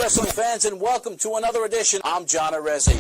wrestling fans, and welcome to another edition. I'm John Arezzi.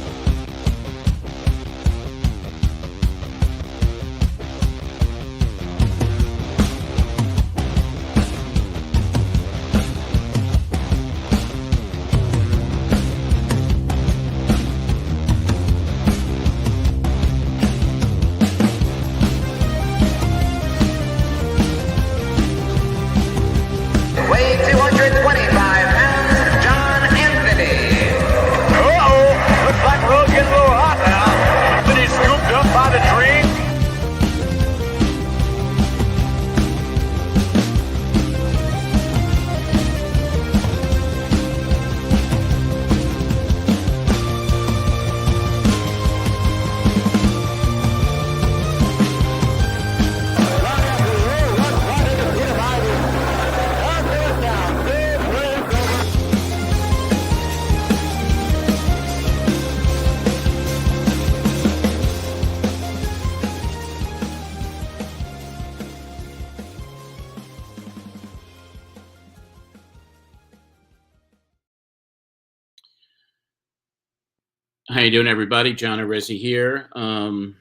How you doing, everybody? John Arezzi here. On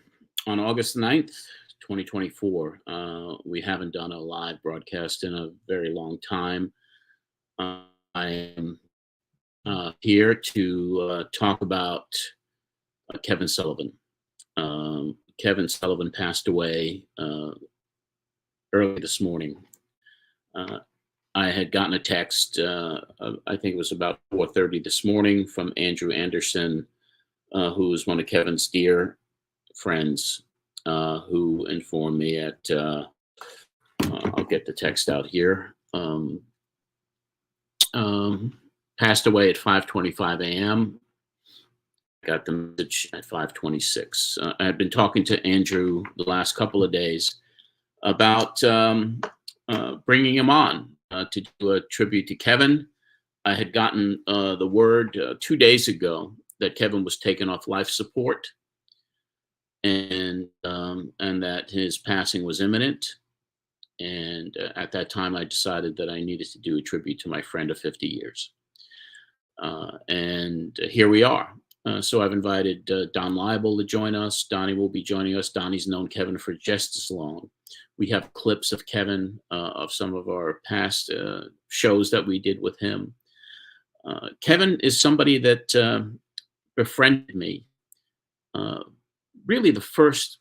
August 9th, 2024, we haven't done a live broadcast in a very long time. I am here to talk about Kevin Sullivan. Kevin Sullivan passed away early this morning. I had gotten a text, I think it was about 4:30 this morning, from Andrew Anderson, who was one of Kevin's dear friends, who informed me at, I'll get the text out here, passed away at 5:25 a.m. Got the message at 5:26. I had been talking to Andrew the last couple of days about bringing him on to do a tribute to Kevin. I had gotten the word 2 days ago that Kevin was taken off life support, and that his passing was imminent. And at that time, I decided that I needed to do a tribute to my friend of 50 years. And here we are. So I've invited Don Laible to join us. Donnie will be joining us. Donnie's known Kevin for just as long. We have clips of Kevin, of some of our past shows that we did with him. Kevin is somebody that befriended me, really the first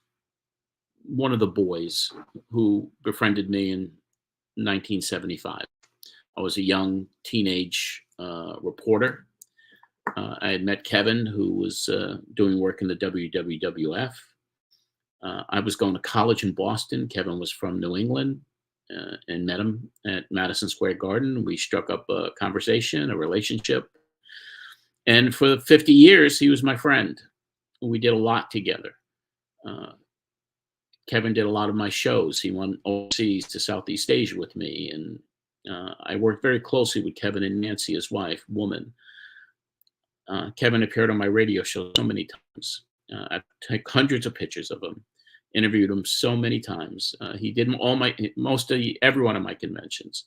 one of the boys who befriended me in 1975. I was a young teenage reporter. I had met Kevin, who was doing work in the WWF. I was going to college in Boston. Kevin was from New England, and met him at Madison Square Garden. We struck up a conversation, a relationship. And for 50 years, he was my friend. We did a lot together. Kevin did a lot of my shows. He went overseas to Southeast Asia with me. And I worked very closely with Kevin and Nancy, his wife, woman. Kevin appeared on my radio show so many times. I took hundreds of pictures of him, interviewed him so many times. He did every one of my conventions.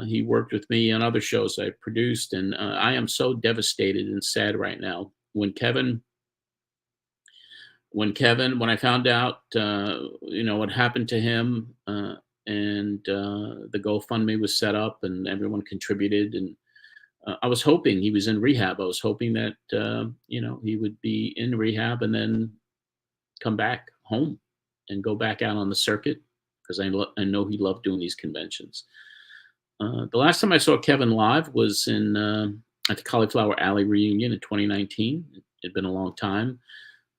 He worked with me on other shows I produced, and I am so devastated and sad right now. When I found out, what happened to him, and the GoFundMe was set up and everyone contributed, and I was hoping he was in rehab. I was hoping that, he would be in rehab and then come back home and go back out on the circuit, because I know he loved doing these conventions. The last time I saw Kevin live was at the Cauliflower Alley reunion in 2019. It had been a long time.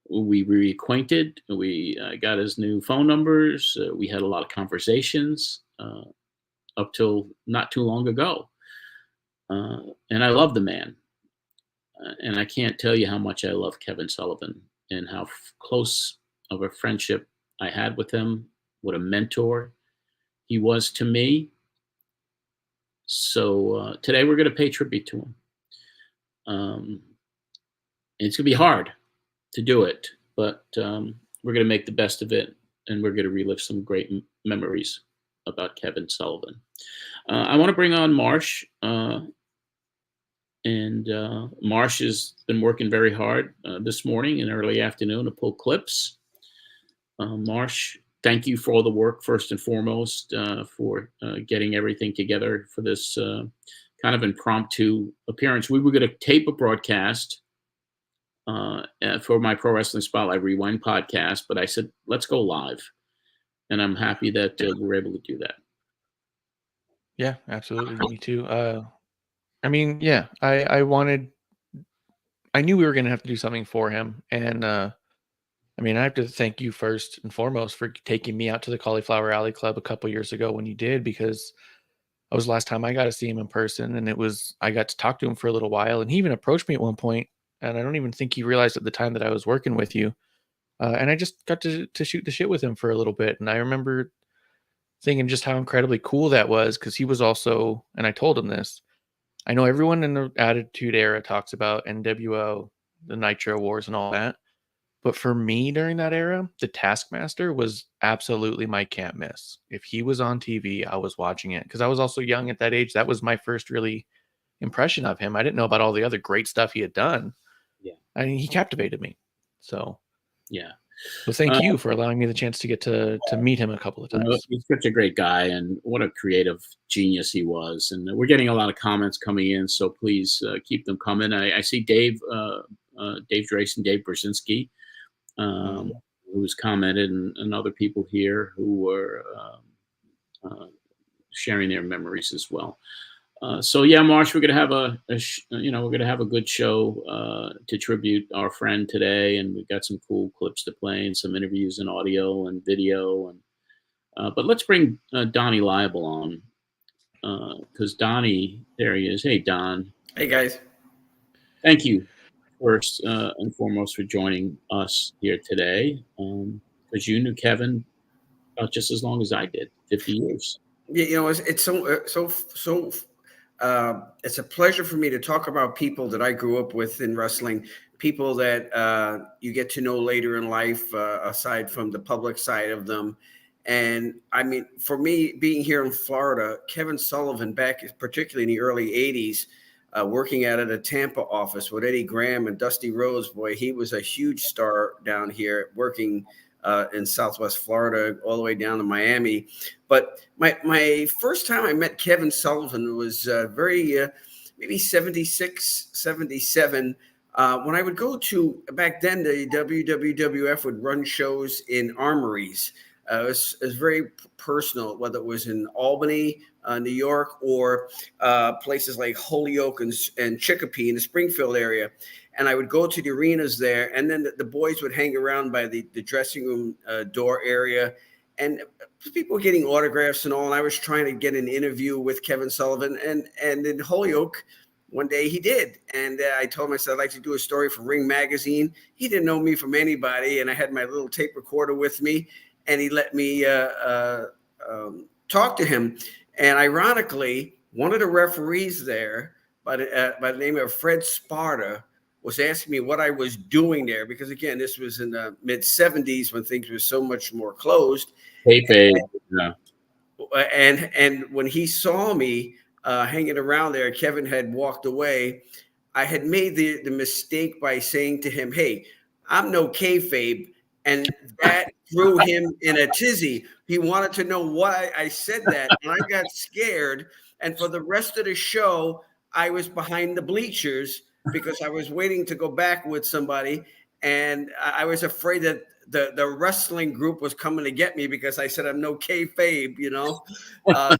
We reacquainted. We got his new phone numbers. We had a lot of conversations up till not too long ago. And I love the man. And I can't tell you how much I love Kevin Sullivan and how close of a friendship I had with him. What a mentor he was to me. So today we're going to pay tribute to him. It's going to be hard to do it, but we're going to make the best of it, and we're going to relive some great memories about Kevin Sullivan. I want to bring on Marsh. And Marsh has been working very hard this morning and early afternoon to pull clips. Marsh, thank you for all the work, first and foremost, for getting everything together for this kind of impromptu appearance. We were going to tape a broadcast for my Pro Wrestling Spotlight Rewind podcast, but I said, let's go live. And I'm happy that we were able to do that. Yeah, absolutely. Me too. I mean, yeah, I knew we were going to have to do something for him. And I mean, I have to thank you first and foremost for taking me out to the Cauliflower Alley Club a couple years ago when you did, because that was the last time I got to see him in person. And I got to talk to him for a little while. And he even approached me at one point, and I don't even think he realized at the time that I was working with you. And I just got to shoot the shit with him for a little bit. And I remember thinking just how incredibly cool that was, because he was also, and I told him this, I know everyone in the Attitude Era talks about NWO, the Nitro Wars and all that. But for me during that era, the Taskmaster was absolutely my can't miss. If he was on TV, I was watching it, because I was also young at that age. That was my first really impression of him. I didn't know about all the other great stuff he had done. Yeah. I mean, he captivated me. So, yeah. Well, thank you for allowing me the chance to get to meet him a couple of times. He's such a great guy, and what a creative genius he was. And we're getting a lot of comments coming in, so please keep them coming. I see Dave Drayson, Dave Brzezinski, who's commented, and other people here who were sharing their memories as well. So yeah, Marsh, we're gonna have we're gonna have a good show to tribute our friend today, and we've got some cool clips to play and some interviews and audio and video. And but let's bring Donnie Laible on, because Donnie, there he is. Hey, Don. Hey guys. Thank you first and foremost for joining us here today, because you knew Kevin just as long as I did, 50 years. Yeah, it's so. It's a pleasure for me to talk about people that I grew up with in wrestling, people that you get to know later in life, aside from the public side of them. And I mean, for me, being here in Florida, Kevin Sullivan, back particularly in the early 80s, working out at a Tampa office with Eddie Graham and Dusty Rhodes, boy, he was a huge star down here working in Southwest Florida, all the way down to Miami. But my first time I met Kevin Sullivan was maybe 76, 77. When I would go to, back then, the WWF would run shows in armories. It was very personal, whether it was in Albany, New York, or places like Holyoke and Chicopee in the Springfield area. And I would go to the arenas there, and then the boys would hang around by the dressing room door area, and people were getting autographs and all. And I was trying to get an interview with Kevin Sullivan, and in Holyoke, one day he did. And I told him, I said, I'd like to do a story for Ring Magazine. He didn't know me from anybody, and I had my little tape recorder with me, and he let me talk to him. And ironically, one of the referees there, by the name of Fred Sparta, was asking me what I was doing there, because again, this was in the mid 70s when things were so much more closed. And when he saw me hanging around there, Kevin had walked away. I had made the mistake by saying to him, "Hey, I'm no kayfabe," and that threw him in a tizzy. He wanted to know why I said that, and I got scared. And for the rest of the show, I was behind the bleachers, because I was waiting to go back with somebody, and I was afraid that the wrestling group was coming to get me because I said I'm no kayfabe, but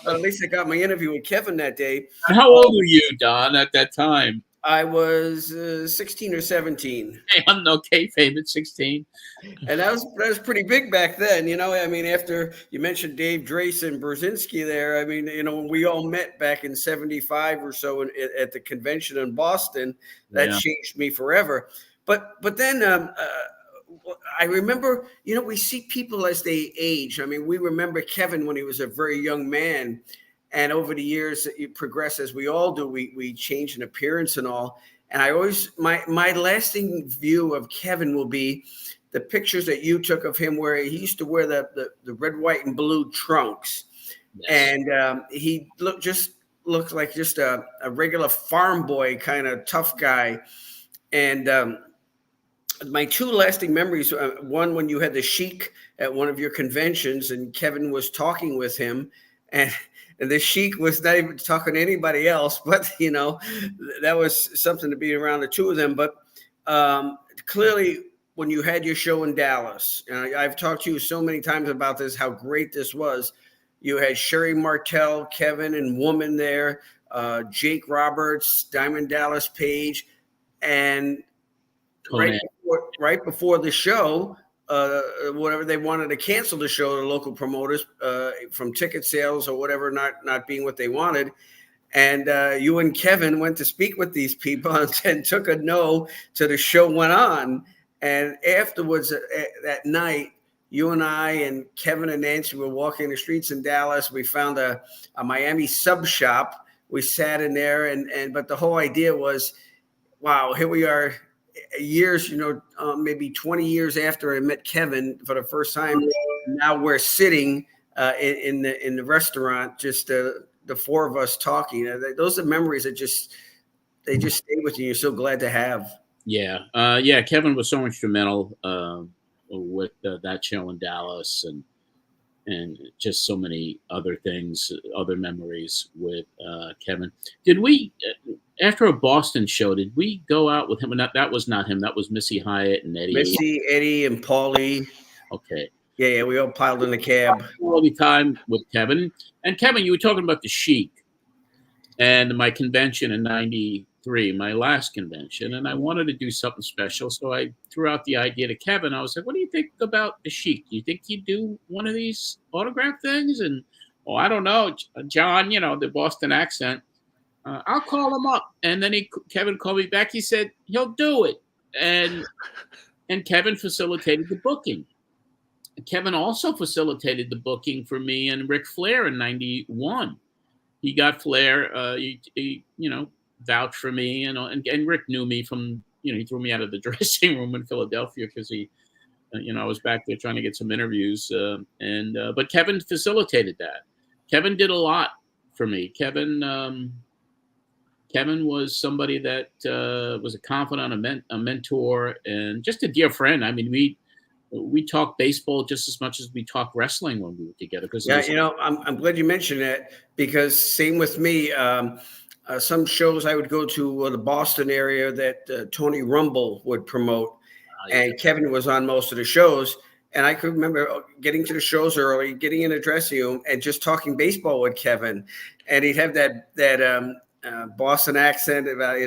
at least I got my interview with Kevin that day. How old were you, Don, at that time? I was 16 or 17. Hey, I'm no kayfabe at 16. And that was pretty big back then, I mean, after you mentioned Dave Drayson, Brzezinski there, I mean, when we all met back in 75 or so at the convention in Boston, that changed me forever. But then I remember, we see people as they age. I mean, we remember Kevin when he was a very young man. And over the years, it progressed, as we all do. We change in appearance and all. And I always, my lasting view of Kevin will be the pictures that you took of him, where he used to wear the red, white, and blue trunks. Yes. And he looked just looked like just a regular farm boy, kind of tough guy. And my two lasting memories, one when you had the Sheik at one of your conventions and Kevin was talking with him, and the Sheik was not even talking to anybody else, but that was something to be around the two of them. But clearly when you had your show in Dallas, and I've talked to you so many times about this, how great this was. You had Sherry Martell, Kevin and Woman there, Jake Roberts, Diamond Dallas Page, and right before the show, whatever, they wanted to cancel the show, the local promoters, from ticket sales or whatever not being what they wanted. And you and Kevin went to speak with these people and took a no to the show went on. And afterwards, that night, you and I and Kevin and Nancy were walking the streets in Dallas. We found a Miami sub shop. We sat in there, but the whole idea was, wow, here we are years, maybe 20 years after I met Kevin for the first time. Now we're sitting in the restaurant, just the four of us talking. Those are memories that they just stay with you. You're so glad to have. Yeah. Kevin was so instrumental with that show in Dallas, and just so many other things, other memories with Kevin. Did we, after a Boston show, did we go out with him? And that was not him. That was Missy Hyatt and Eddie. Missy, Eddie, and Paulie. Okay. Yeah, we all piled in the cab. All the time with Kevin. And Kevin, you were talking about the Sheik and my convention in '93, my last convention, and I wanted to do something special. So I threw out the idea to Kevin. I was like, what do you think about the Sheik? Do you think he'd do one of these autograph things? And, I don't know, John, the Boston accent. I'll call him up. And then Kevin called me back. He said, he'll do it. And Kevin facilitated the booking. Kevin also facilitated the booking for me and Ric Flair in '91. He got Flair, he vouched for me, and Rick knew me from, he threw me out of the dressing room in Philadelphia because he, I was back there trying to get some interviews. But Kevin facilitated that. Kevin did a lot for me. Kevin was somebody that was a confidant, a mentor, and just a dear friend. I mean, we talk baseball just as much as we talk wrestling when we were together. I'm glad you mentioned that, because same with me. Some shows I would go to the Boston area that Tony Rumble would promote, and Kevin was on most of the shows. And I could remember getting to the shows early, getting in the dressing room, and just talking baseball with Kevin. And he'd have that Boston accent about,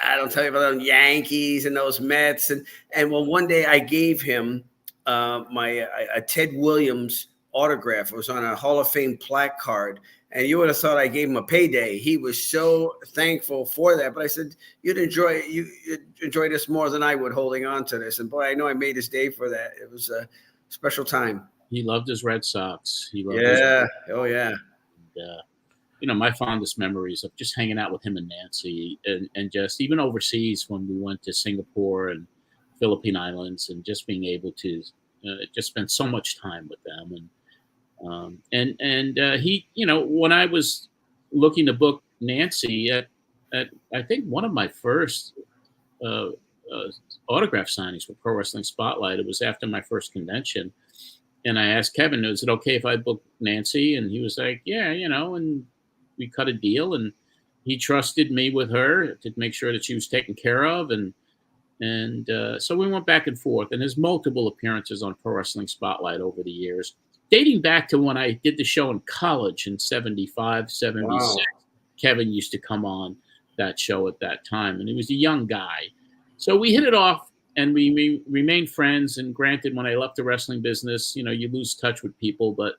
I don't tell you about them Yankees and those Mets. And well, one day I gave him a Ted Williams autograph. It was on a Hall of Fame plaque card. And you would have thought I gave him a payday. He was so thankful for that. But I said, you'd enjoy this more than I would, holding on to this. And boy, I know I made his day for that. It was a special time. He loved his Red Sox. Oh, yeah. And, my fondest memories of just hanging out with him and Nancy, and just even overseas when we went to Singapore and Philippine Islands, and just being able to just spend so much time with them. And he, when I was looking to book Nancy at I think one of my first autograph signings for Pro Wrestling Spotlight, it was after my first convention. And I asked Kevin, is it okay if I book Nancy? And he was like, yeah, and we cut a deal, and he trusted me with her to make sure that she was taken care of. And so we went back and forth, and there's multiple appearances on Pro Wrestling Spotlight over the years, dating back to when I did the show in college in 75, 76. Wow. Kevin used to come on that show at that time, and he was a young guy. So we hit it off, and we remained friends. And granted, when I left the wrestling business, you lose touch with people. But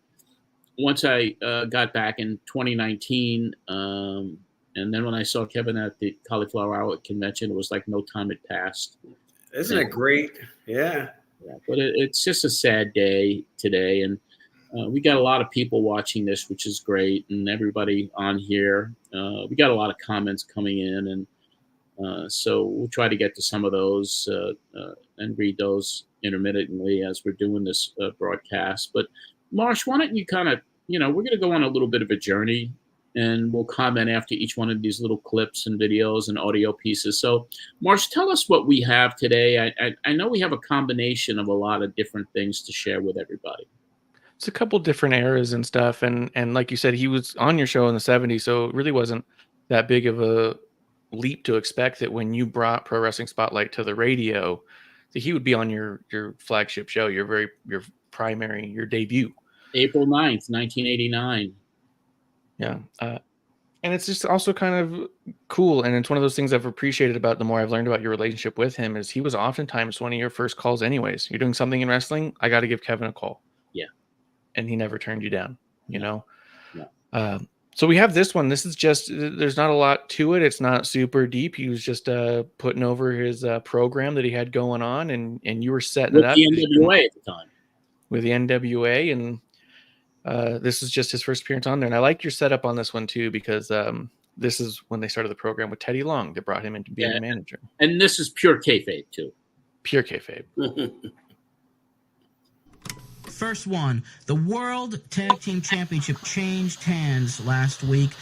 once I got back in 2019, and then when I saw Kevin at the Cauliflower Hour convention, it was like no time had passed. Isn't it great? Yeah. But it's just a sad day today. And we got a lot of people watching this, which is great. And everybody on here, we got a lot of comments coming in. And so we'll try to get to some of those and read those intermittently as we're doing this broadcast. But Marsh, why don't you kind of, we're going to go on a little bit of a journey and we'll comment after each one of these little clips and videos and audio pieces. So, Marsh, tell us what we have today. I know we have a combination of a lot of different things to share with everybody. It's a couple different eras and stuff, and like you said, he was on your show in the 70s, so it really wasn't that big of a leap to expect that when you brought Pro Wrestling Spotlight to the radio, that he would be on your flagship show, your primary, your debut. April 9th, 1989. Yeah. And it's just also kind of cool. And it's one of those things I've appreciated about the more I've learned about your relationship with him is he was oftentimes one of your first calls anyways. You're doing something in wrestling, I got to give Kevin a call. Yeah. And he never turned you down, you know? Yeah. So we have this one. This is just, there's not a lot to it. It's not super deep. He was just putting over his program that he had going on, and you were setting With it up. the NWA at the time. With the NWA, and this is just his first appearance on there. And I like your setup on this one too, because this is when they started the program with Teddy Long that brought him into being a manager. And this is pure kayfabe too. Pure kayfabe. First one, the World Tag Team Championship changed hands last week.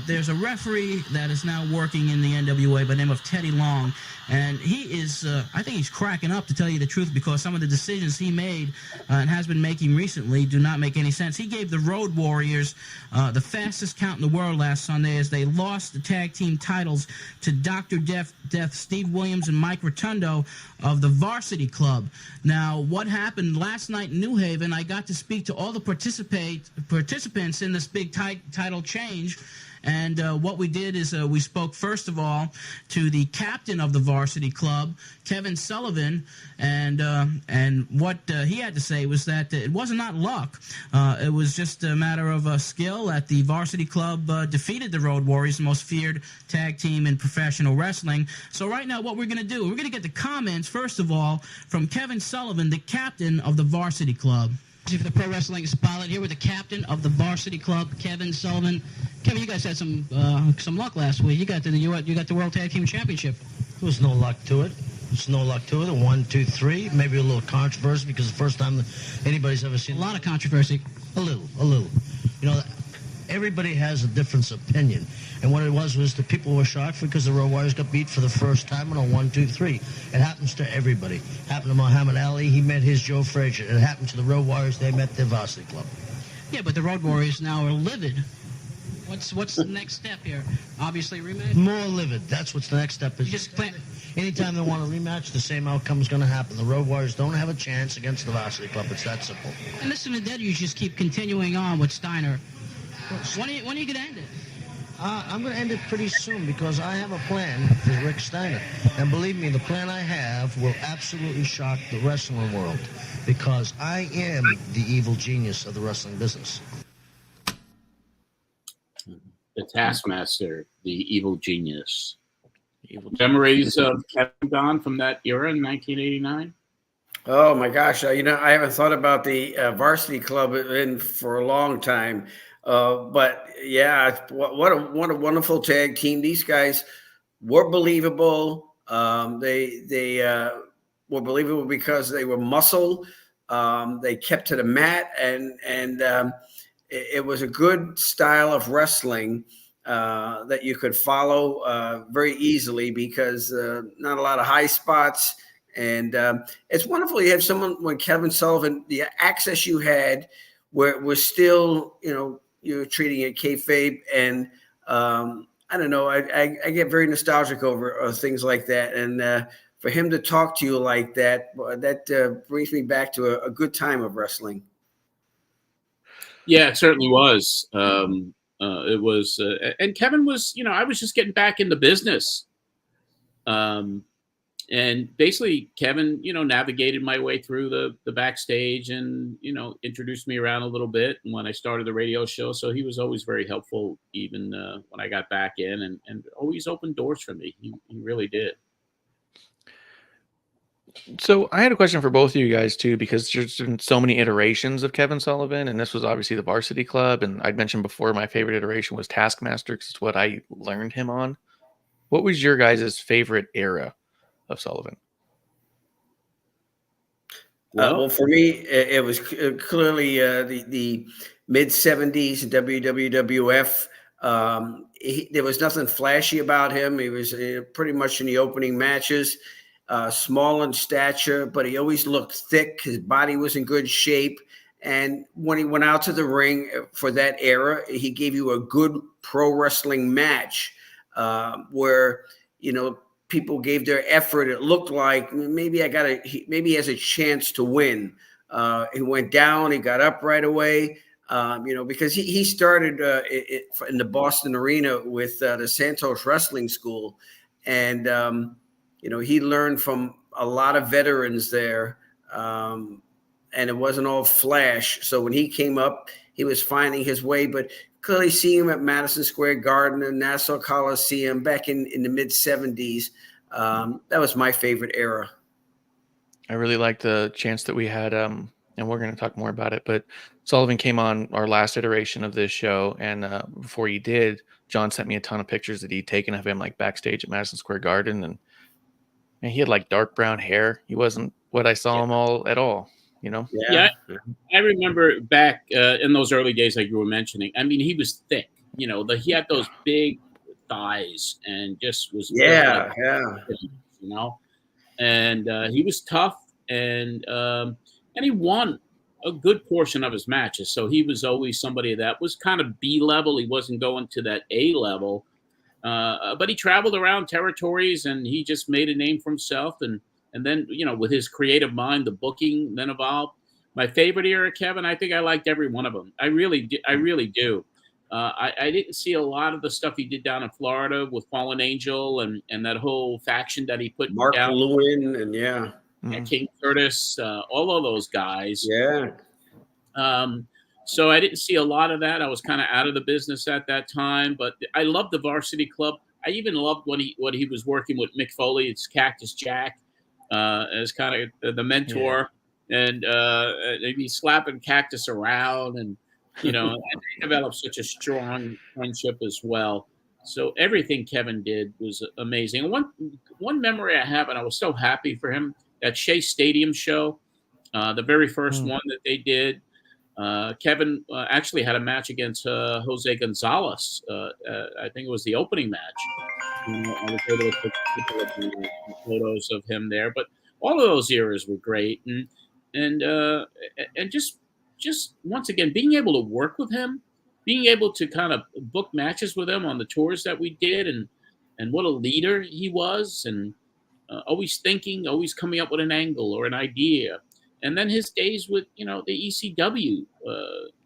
There's a referee that is now working in the NWA by the name of Teddy Long, and he is, I think he's cracking up, to tell you the truth, because some of the decisions he made and has been making recently do not make any sense. He gave the Road Warriors the fastest count in the world last Sunday as they lost the tag team titles to Dr. Death, Steve Williams, and Mike Rotundo of the Varsity Club. Now, what happened last night in New Haven, I got to speak to all the participants in this big title change. And what we did is we spoke, first of all, to the captain of the Varsity Club, Kevin Sullivan, and what he had to say was that it was not luck. It was just a matter of skill that the Varsity Club defeated the Road Warriors, the most feared tag team in professional wrestling. So right now what we're going to do, we're going to get the comments, first of all, from Kevin Sullivan, the captain of the Varsity Club. For the Pro Wrestling Spotlight, here with the captain of the Varsity Club, Kevin Sullivan. Kevin, you guys had some luck last week. You got the World Tag Team Championship. There was no luck to it. There's no luck to it. 1, 2, 3. Maybe a little controversy because the first time that anybody's ever seen a lot of controversy. A little. You know, everybody has a different opinion. And what it was the people were shocked because the Road Warriors got beat for the first time on a 1, 2, 3. It happens to everybody. It happened to Muhammad Ali. He met his Joe Frazier. It happened to the Road Warriors. They met their Varsity Club. Yeah, but the Road Warriors now are livid. What's the next step here? Obviously, rematch? More livid. That's what's the next step. Is anytime they want a rematch, the same outcome is going to happen. The Road Warriors don't have a chance against the Varsity Club. It's that simple. And listen to that. You just keep continuing on with Steiner. When are you going to end it? I'm going to end it pretty soon because I have a plan for Rick Steiner. And believe me, the plan I have will absolutely shock the wrestling world because I am the evil genius of the wrestling business. The Taskmaster, the evil genius. Memories of Kevin Don from that era in 1989? Oh, my gosh. I haven't thought about the Varsity Club for a long time. But yeah, what a wonderful tag team. These guys were believable. They were believable because they were muscle. They kept to the mat, and it was a good style of wrestling that you could follow very easily because not a lot of high spots. And it's wonderful you have someone when Kevin Sullivan, the access you had where it was still, you're treating it kayfabe, and I don't know. I get very nostalgic over things like that, and for him to talk to you like that, that brings me back to a good time of wrestling. Yeah, it certainly was. It was, and Kevin was. I was just getting back in the business, and basically Kevin, navigated my way through the backstage and, introduced me around a little bit when I started the radio show. So he was always very helpful, even when I got back in, and always opened doors for me. He really did. So I had a question for both of you guys too, because there's been so many iterations of Kevin Sullivan, and this was obviously the Varsity Club. And I'd mentioned before, my favorite iteration was Taskmaster because it's what I learned him on. What was your guys' favorite era of Sullivan? Well, for me, it was clearly the mid 70s WWF. There was nothing flashy about him. He was pretty much in the opening matches, small in stature, but he always looked thick. His body was in good shape. And when he went out to the ring for that era, he gave you a good pro wrestling match where, people gave their effort. It looked like maybe he has a chance to win. He went down, he got up right away, because he started in the Boston arena with the Santos Wrestling School. And, he learned from a lot of veterans there. And it wasn't all flash. So when he came up, he was finding his way. But clearly seeing him at Madison Square Garden and Nassau Coliseum back in the mid-'70s, that was my favorite era. I really liked the chance that we had, and we're going to talk more about it, but Sullivan came on our last iteration of this show, and before he did, John sent me a ton of pictures that he'd taken of him like backstage at Madison Square Garden, and he had like dark brown hair. He wasn't what I saw him all at all. Yeah, I remember back in those early days, like you were mentioning. I mean, he was thick. He had those big thighs and just was and he was tough, and he won a good portion of his matches. So he was always somebody that was kind of B level. He wasn't going to that A level, but he traveled around territories and he just made a name for himself. And then, with his creative mind, the booking then evolved. My favorite era, Kevin, I think I liked every one of them. I really do. I didn't see a lot of the stuff he did down in Florida with Fallen Angel and that whole faction that he put Mark down. Lewin and King Curtis, all of those guys. Yeah. So I didn't see a lot of that. I was kind of out of the business at that time, but I loved the Varsity Club. I even loved what he was working with Mick Foley. It's Cactus Jack. As kind of the mentor, and he's slapping Cactus around, and and they developed such a strong friendship as well. So everything Kevin did was amazing. And one memory I have, and I was so happy for him, that Shea Stadium show, the very first one that they did. Kevin actually had a match against Jose Gonzalez. I think it was the opening match. I was able to put photos of him there, but all of those eras were great, and just once again being able to work with him, being able to kind of book matches with him on the tours that we did, and what a leader he was, and always thinking, always coming up with an angle or an idea. And then his days with, the ECW,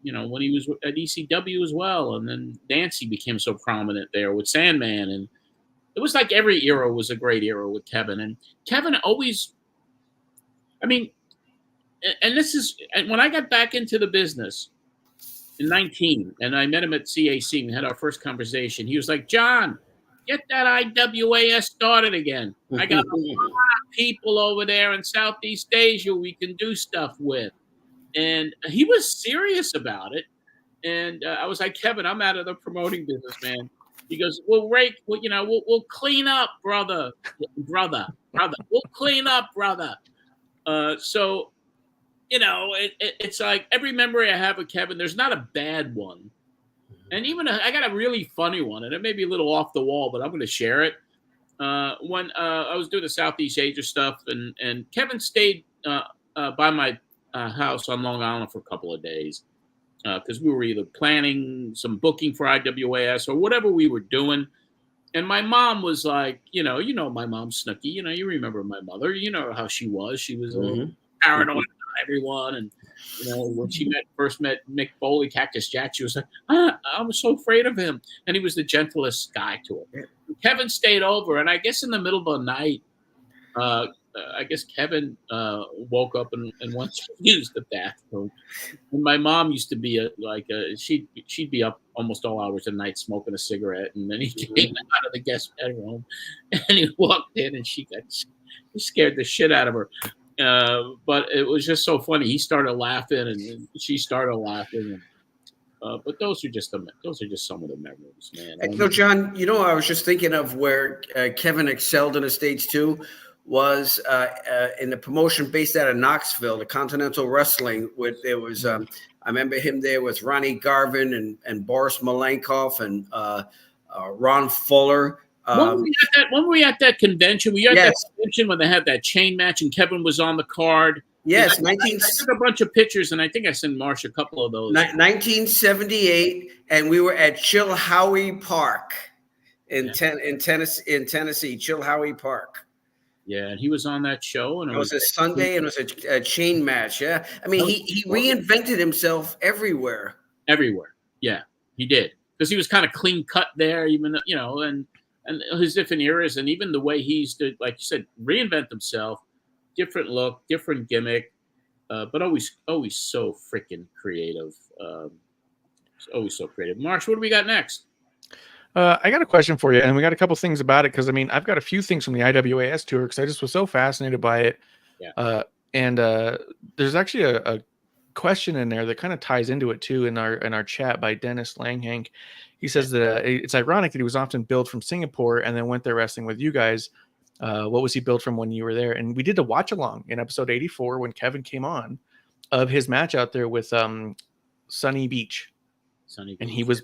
when he was at ECW as well. And then Nancy became so prominent there with Sandman. And it was like every era was a great era with Kevin. And Kevin always, and when I got back into the business in 19, and I met him at CAC, we had our first conversation. He was like, John, get that IWAS started again. I got a lot of people over there in Southeast Asia we can do stuff with. And he was serious about it. And I was like, Kevin, I'm out of the promoting business, man. He goes, well, Ray, we'll clean up, brother. We'll clean up, brother. So, it's like every memory I have of Kevin, there's not a bad one. And even I got a really funny one, and it may be a little off the wall, but I'm going to share it. When I was doing the Southeast Asia stuff, and Kevin stayed by my house on Long Island for a couple of days because we were either planning some booking for IWAS or whatever we were doing. And my mom was like, my mom's Snooky. You remember my mother. You know how she was. She was a little paranoid about everyone, and when she first met Mick Foley, Cactus Jack, she was like, I was so afraid of him, and he was the gentlest guy to her. Kevin stayed over, and I guess in the middle of the night, I guess Kevin woke up and went to use the bathroom. And my mom used to be she'd be up almost all hours of the night smoking a cigarette, and then he came out of the guest bedroom, and he walked in, and he scared the shit out of her. But it was just so funny. He started laughing, and she started laughing. But those are just some of the memories, man. John, I was just thinking of where Kevin excelled in the States too, was in the promotion based out of Knoxville, the Continental Wrestling. There was I remember him there with Ronnie Garvin and Boris Malenkov and Ron Fuller. When were we at that convention? Were you at Yes. that convention when they had that chain match and Kevin was on the card? Yes, I took a bunch of pictures, and I think I sent Marsh a couple of those. 1978, and we were at Chilhowie Park in Tennessee, Chilhowie Park. Yeah, and he was on that show, and it was a Sunday, and it was a chain match. Yeah, I mean, he reinvented himself everywhere. Everywhere, yeah, he did, because he was kind of clean cut there, even and his different eras, and even the way he's like you said, reinvent himself. Different look, different gimmick, but always so freaking creative. Always so creative. Marsh, what do we got next? I got a question for you, and we got a couple things about it because I mean I've got a few things from the IWAS tour because I just was so fascinated by it. Yeah. And there's actually a question in there that kind of ties into it too in our chat by Dennis Langhang. He says that it's ironic that he was often billed from Singapore and then went there wrestling with you guys. What was he billed from when you were there? And we did a watch along in episode 84 when Kevin came on of his match out there with Sunny Beach. And he was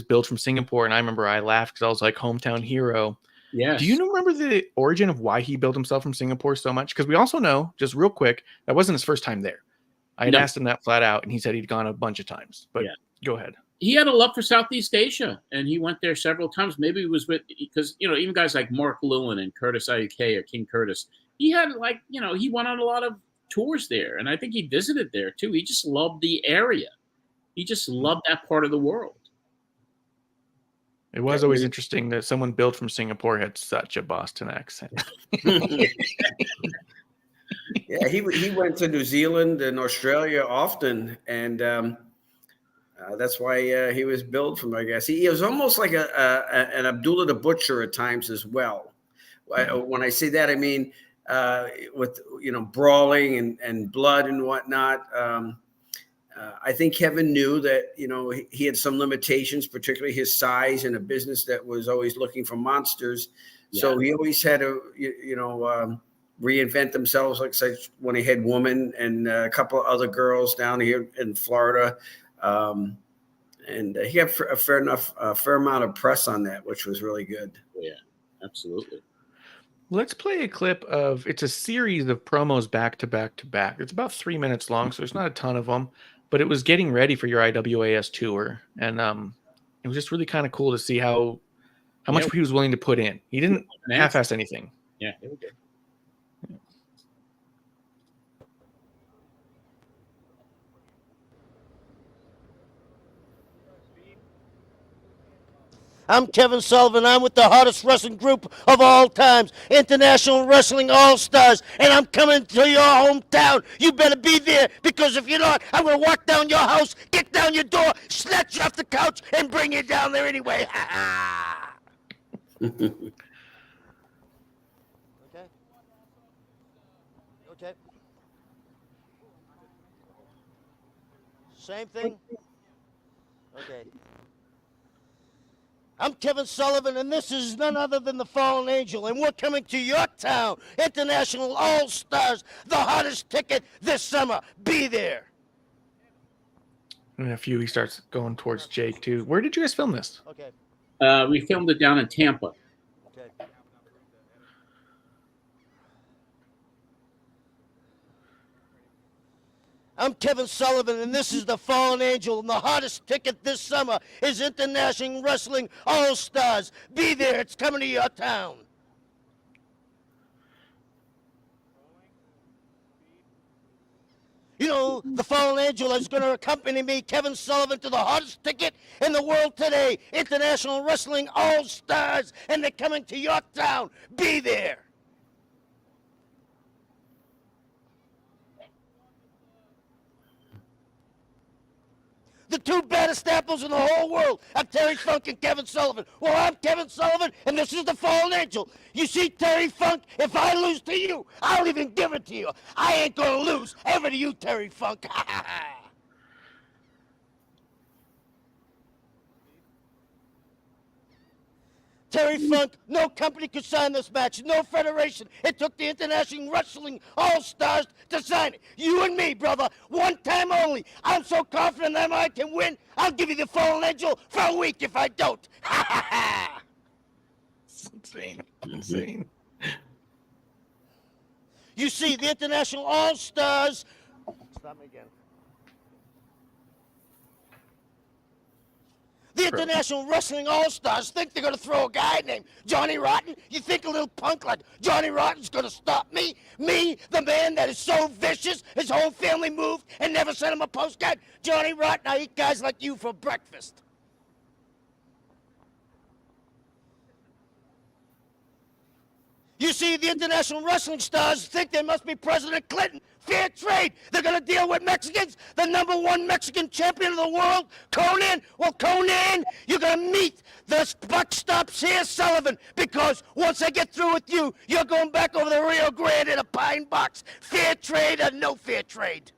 billed from Singapore, and I remember I laughed because I was like hometown hero. Yeah. Do you remember the origin of why he billed himself from Singapore so much? Because we also know, just real quick, that wasn't his first time there. I had asked him that flat out, and he said he'd gone a bunch of times. But go ahead. He had a love for Southeast Asia, and he went there several times. Maybe it was because even guys like Mark Lewin and Curtis IUK or King Curtis, he had he went on a lot of tours there, and I think he visited there too. He just loved the area. He just loved that part of the world. It was always interesting that someone billed from Singapore had such a Boston accent. Yeah, he went to New Zealand and Australia often, and that's why he was billed from. I guess he was almost like an Abdullah the Butcher at times as well. When I say that, I mean with brawling and blood and whatnot. I think Kevin knew that he had some limitations, particularly his size in a business that was always looking for monsters. Yeah. So he always had to reinvent themselves, like when he had Woman and a couple of other girls down here in Florida. And he had a fair amount of press on that, which was really good. Yeah, absolutely. Let's play a clip of, it's a series of promos back to back to back. It's about 3 minutes long, so there's not a ton of them, but it was getting ready for your IWAS tour. And it was just really kind of cool to see how much he was willing to put in. He didn't half-ass anything. Yeah, it was good. I'm Kevin Sullivan. I'm with the hottest wrestling group of all times, International Wrestling All-Stars, and I'm coming to your hometown. You better be there, because if you're not, I'm going to walk down your house, kick down your door, snatch you off the couch, and bring you down there anyway. Okay. Okay. Same thing? Okay. I'm Kevin Sullivan, and this is none other than the Fallen Angel, and we're coming to your town, International All-Stars, the hottest ticket this summer. Be there. In a few, he starts going towards Jake, too. Where did you guys film this? Okay. We filmed it down in Tampa. Okay. I'm Kevin Sullivan, and this is the Fallen Angel, and the hottest ticket this summer is International Wrestling All-Stars. Be there. It's coming to your town. The Fallen Angel is going to accompany me, Kevin Sullivan, to the hottest ticket in the world today, International Wrestling All-Stars, and they're coming to your town. Be there. The two baddest apples in the whole world are Terry Funk and Kevin Sullivan. Well, I'm Kevin Sullivan, and this is the Fallen Angel. You see, Terry Funk, if I lose to you, I'll even give it to you. I ain't gonna lose ever to you, Terry Funk. Terry Funk, no company could sign this match, no federation. It took the International Wrestling All-Stars to sign it. You and me, brother, one time only. I'm so confident that I can win, I'll give you the fallen angel for a week if I don't. Ha ha ha! It's insane. Insane. You see, the International All-Stars... Stop me again. The International Wrestling All-Stars think they're going to throw a guy named Johnny Rotten? You think a little punk like Johnny Rotten's going to stop me? Me, the man that is so vicious, his whole family moved and never sent him a postcard? Johnny Rotten, I eat guys like you for breakfast. You see, the International Wrestling Stars think they must be President Clinton. Fair trade. They're going to deal with Mexicans. The #1 Mexican champion of the world, Conan. Well, Conan, you're going to meet the buck stops here, Sullivan, because once I get through with you, you're going back over the Rio Grande in a pine box. Fair trade or no fair trade?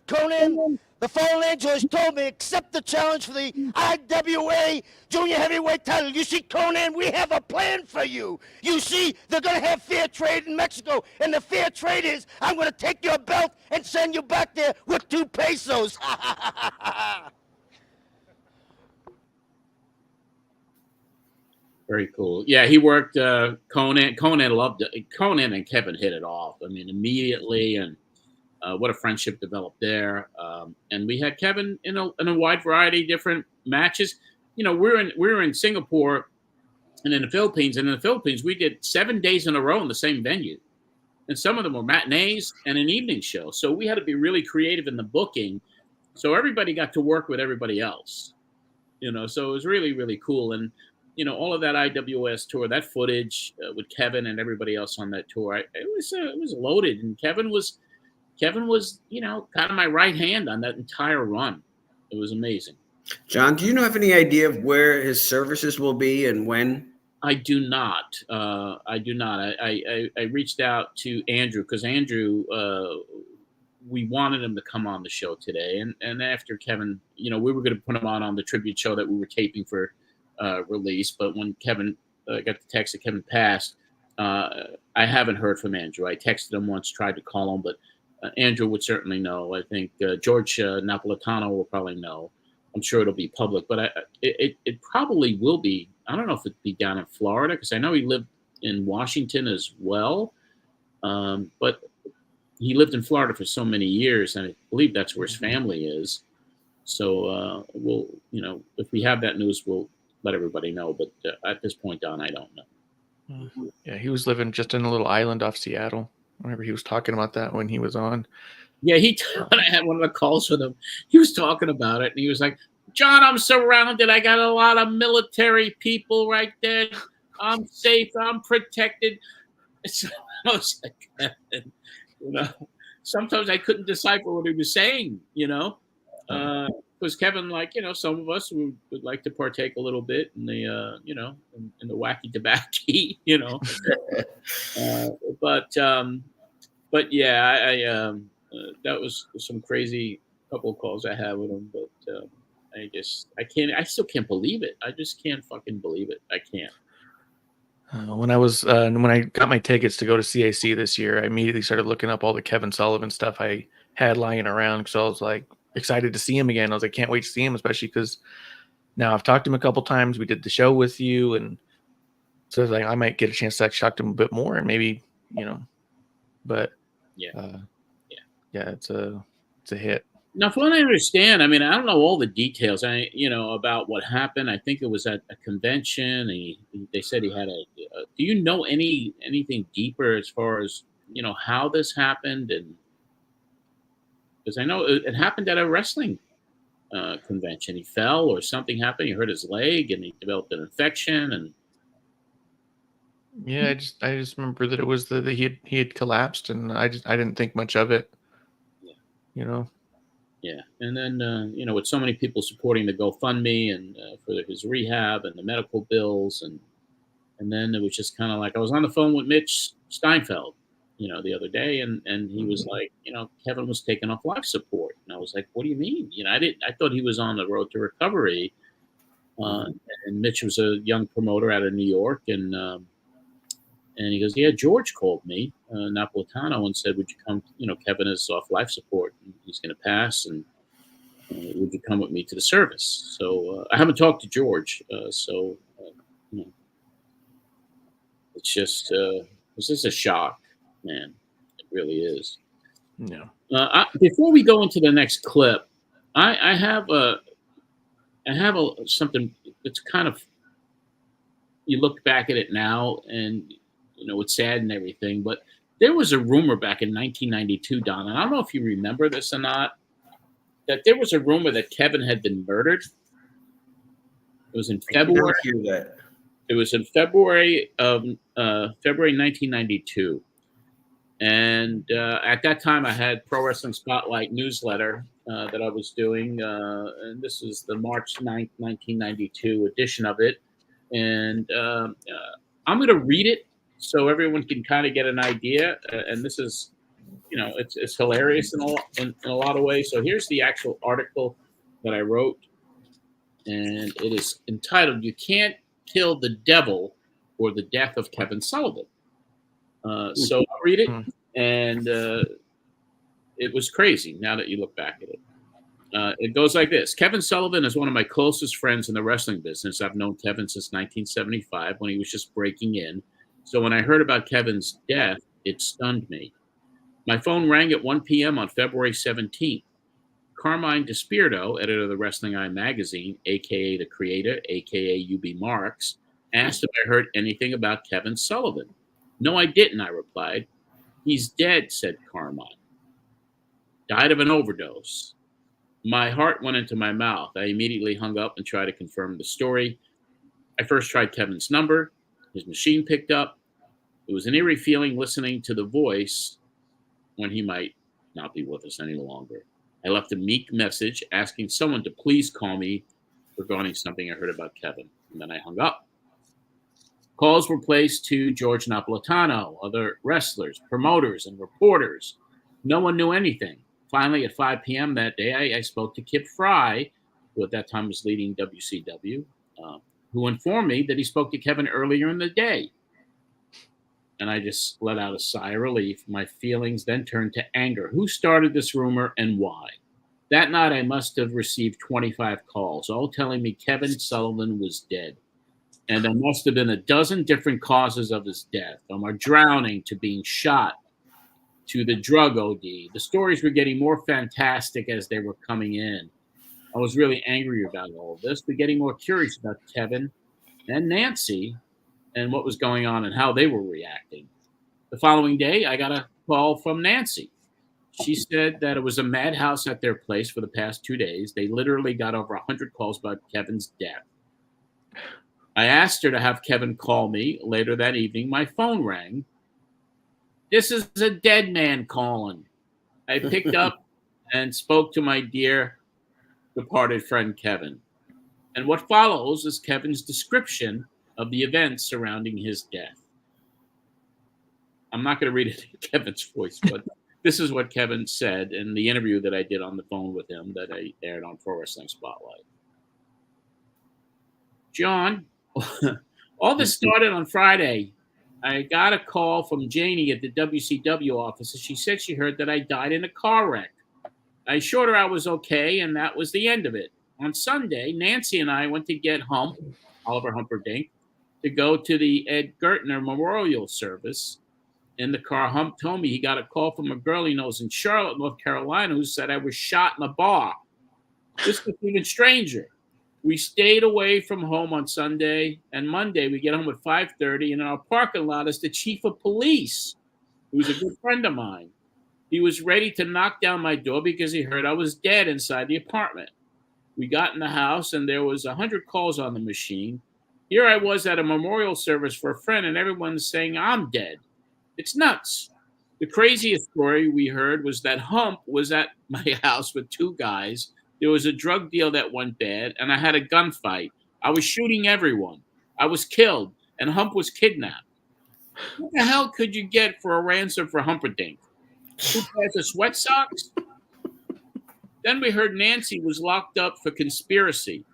Conan, the fallen angel has told me, accept the challenge for the IWA Junior Heavyweight title. You see, Conan, we have a plan for you. You see, they're going to have fair trade in Mexico, and the fair trade is I'm going to take your belt and send you back there with 2 pesos. Very cool. Yeah, he worked Conan. Conan loved it. Conan and Kevin hit it off. I mean, immediately, and what a friendship developed there. And we had Kevin in a wide variety of different matches. You know, we were in Singapore and in the Philippines. And in the Philippines, we did 7 days in a row in the same venue. And some of them were matinees and an evening show. So we had to be really creative in the booking. So everybody got to work with everybody else. You know, so it was really, really cool. And, you know, all of that IWS tour, that footage with Kevin and everybody else on that tour, it was loaded. And Kevin was, you know, kind of my right hand on that entire run. It was amazing. John, do you have any idea of where his services will be and when? I do not. I reached out to Andrew because Andrew, we wanted him to come on the show today. And after Kevin, you know, we were going to put him on the tribute show that we were taping for release. But when Kevin got the text that Kevin passed, I haven't heard from Andrew. I texted him once, tried to call him, but Andrew would certainly know. I think George Napolitano will probably know. I'm sure it'll be public, but it probably will be. I don't know if it'd be down in Florida because I know he lived in Washington as well, but he lived in Florida for so many years, and I believe that's where his family is. So we'll, you know, if we have that news, we'll let everybody know. But at this point, Don, I don't know. Yeah, he was living just in a little island off Seattle. I remember he was talking about that when he was on. Yeah, when I had one of the calls with him, he was talking about it, and he was like, John, I'm surrounded. I got a lot of military people right there. I'm safe. I'm protected. So I was like, you know, sometimes I couldn't decipher what he was saying, you know, because Kevin, like, you know, some of us would like to partake a little bit in the, you know, in the wacky tobacco, you know, but yeah, that was some crazy couple of calls I had with him, but I still can't believe it. I just can't fucking believe it. I can't. When I got my tickets to go to CAC this year, I immediately started looking up all the Kevin Sullivan stuff I had lying around because I was like excited to see him again. I was like, can't wait to see him, especially because now I've talked to him a couple times. We did the show with you, and so I was like, I might get a chance to talk to him a bit more, and maybe, you know, but yeah, it's a hit. Now, from what I understand, I mean, I don't know all the details, about what happened. I think it was at a convention. They said he had do you know anything deeper as far as, you know, how this happened? And because I know it happened at a wrestling convention. He fell or something happened. He hurt his leg and he developed an infection. And yeah, I just remember that it was that he had collapsed, and I didn't think much of it. Yeah. You know. Yeah, and then you know, with so many people supporting the GoFundMe and for his rehab and the medical bills, and then it was just kind of like I was on the phone with Mitch Steinfeld, the other day, and he was like, Kevin was taken off life support, and I was like, what do you mean? I thought he was on the road to recovery. And Mitch was a young promoter out of New York, and he goes, yeah, George called me, Napolitano, and said, would you come? Kevin is off life support, and he's going to pass, and would you come with me to the service? So I haven't talked to George, so it's just a shock, man. It really is. No. Before we go into the next clip, I have something that's kind of, you look back at it now and it's sad and everything, but there was a rumor back in 1992, Don, and I don't know if you remember this or not, that there was a rumor that Kevin had been murdered. It was in February. I hear that. It was in February 1992. And at that time, I had Pro Wrestling Spotlight newsletter that I was doing. And this is the March 9th, 1992 edition of it. And I'm going to read it so everyone can kind of get an idea. And this is, it's hilarious in a lot of ways. So here's the actual article that I wrote. And it is entitled, "You Can't Kill the Devil or the Death of Kevin Sullivan." So I'll read it, and it was crazy now that you look back at it. It goes like this. Kevin Sullivan is one of my closest friends in the wrestling business. I've known Kevin since 1975 when he was just breaking in. So when I heard about Kevin's death, it stunned me. My phone rang at 1 p.m. on February 17th. Carmine DeSpirito, editor of the Wrestling Eye magazine, a.k.a. the creator, a.k.a. UB Marks, asked if I heard anything about Kevin Sullivan. No, I didn't, I replied. He's dead, said Carmine. Died of an overdose. My heart went into my mouth. I immediately hung up and tried to confirm the story. I first tried Kevin's number. His machine picked up. It was an eerie feeling listening to the voice when he might not be with us any longer. I left a meek message asking someone to please call me regarding something I heard about Kevin, and then I hung up. Calls were placed to George Napolitano, other wrestlers, promoters, and reporters. No one knew anything. Finally, at 5 p.m. that day, I spoke to Kip Fry, who at that time was leading WCW, who informed me that he spoke to Kevin earlier in the day. And I just let out a sigh of relief. My feelings then turned to anger. Who started this rumor and why? That night, I must have received 25 calls, all telling me Kevin Sullivan was dead. And there must have been a dozen different causes of his death, from a drowning to being shot to the drug OD. The stories were getting more fantastic as they were coming in. I was really angry about all of this, but getting more curious about Kevin and Nancy and what was going on and how they were reacting. The following day, I got a call from Nancy. She said that it was a madhouse at their place for the past 2 days. They literally got over 100 calls about Kevin's death. I asked her to have Kevin call me. Later that evening, my phone rang. This is a dead man calling. I picked up and spoke to my dear departed friend Kevin. And what follows is Kevin's description of the events surrounding his death. I'm not going to read it in Kevin's voice, but this is what Kevin said in the interview that I did on the phone with him that I aired on Pro Wrestling Spotlight. John, all this started on Friday. I got a call from Janie at the WCW office, and she said she heard that I died in a car wreck. I assured her I was okay, and that was the end of it. On Sunday, Nancy and I went to get Hump, Oliver Humperdinck, to go to the Ed Gertner Memorial Service. In the car, Hump told me he got a call from a girl he knows in Charlotte, North Carolina, who said I was shot in a bar. This was even stranger. We stayed away from home on Sunday, and Monday we get home at 5:30, and in our parking lot is the chief of police, who's a good friend of mine. He was ready to knock down my door because he heard I was dead inside the apartment. We got in the house, and there was 100 calls on the machine. Here I was at a memorial service for a friend, and everyone's saying I'm dead. It's nuts. The craziest story we heard was that Hump was at my house with two guys. There was a drug deal that went bad, and I had a gunfight. I was shooting everyone. I was killed, and Hump was kidnapped. What the hell could you get for a ransom for Humperdinck? 2 pairs of sweat socks? Then we heard Nancy was locked up for conspiracy.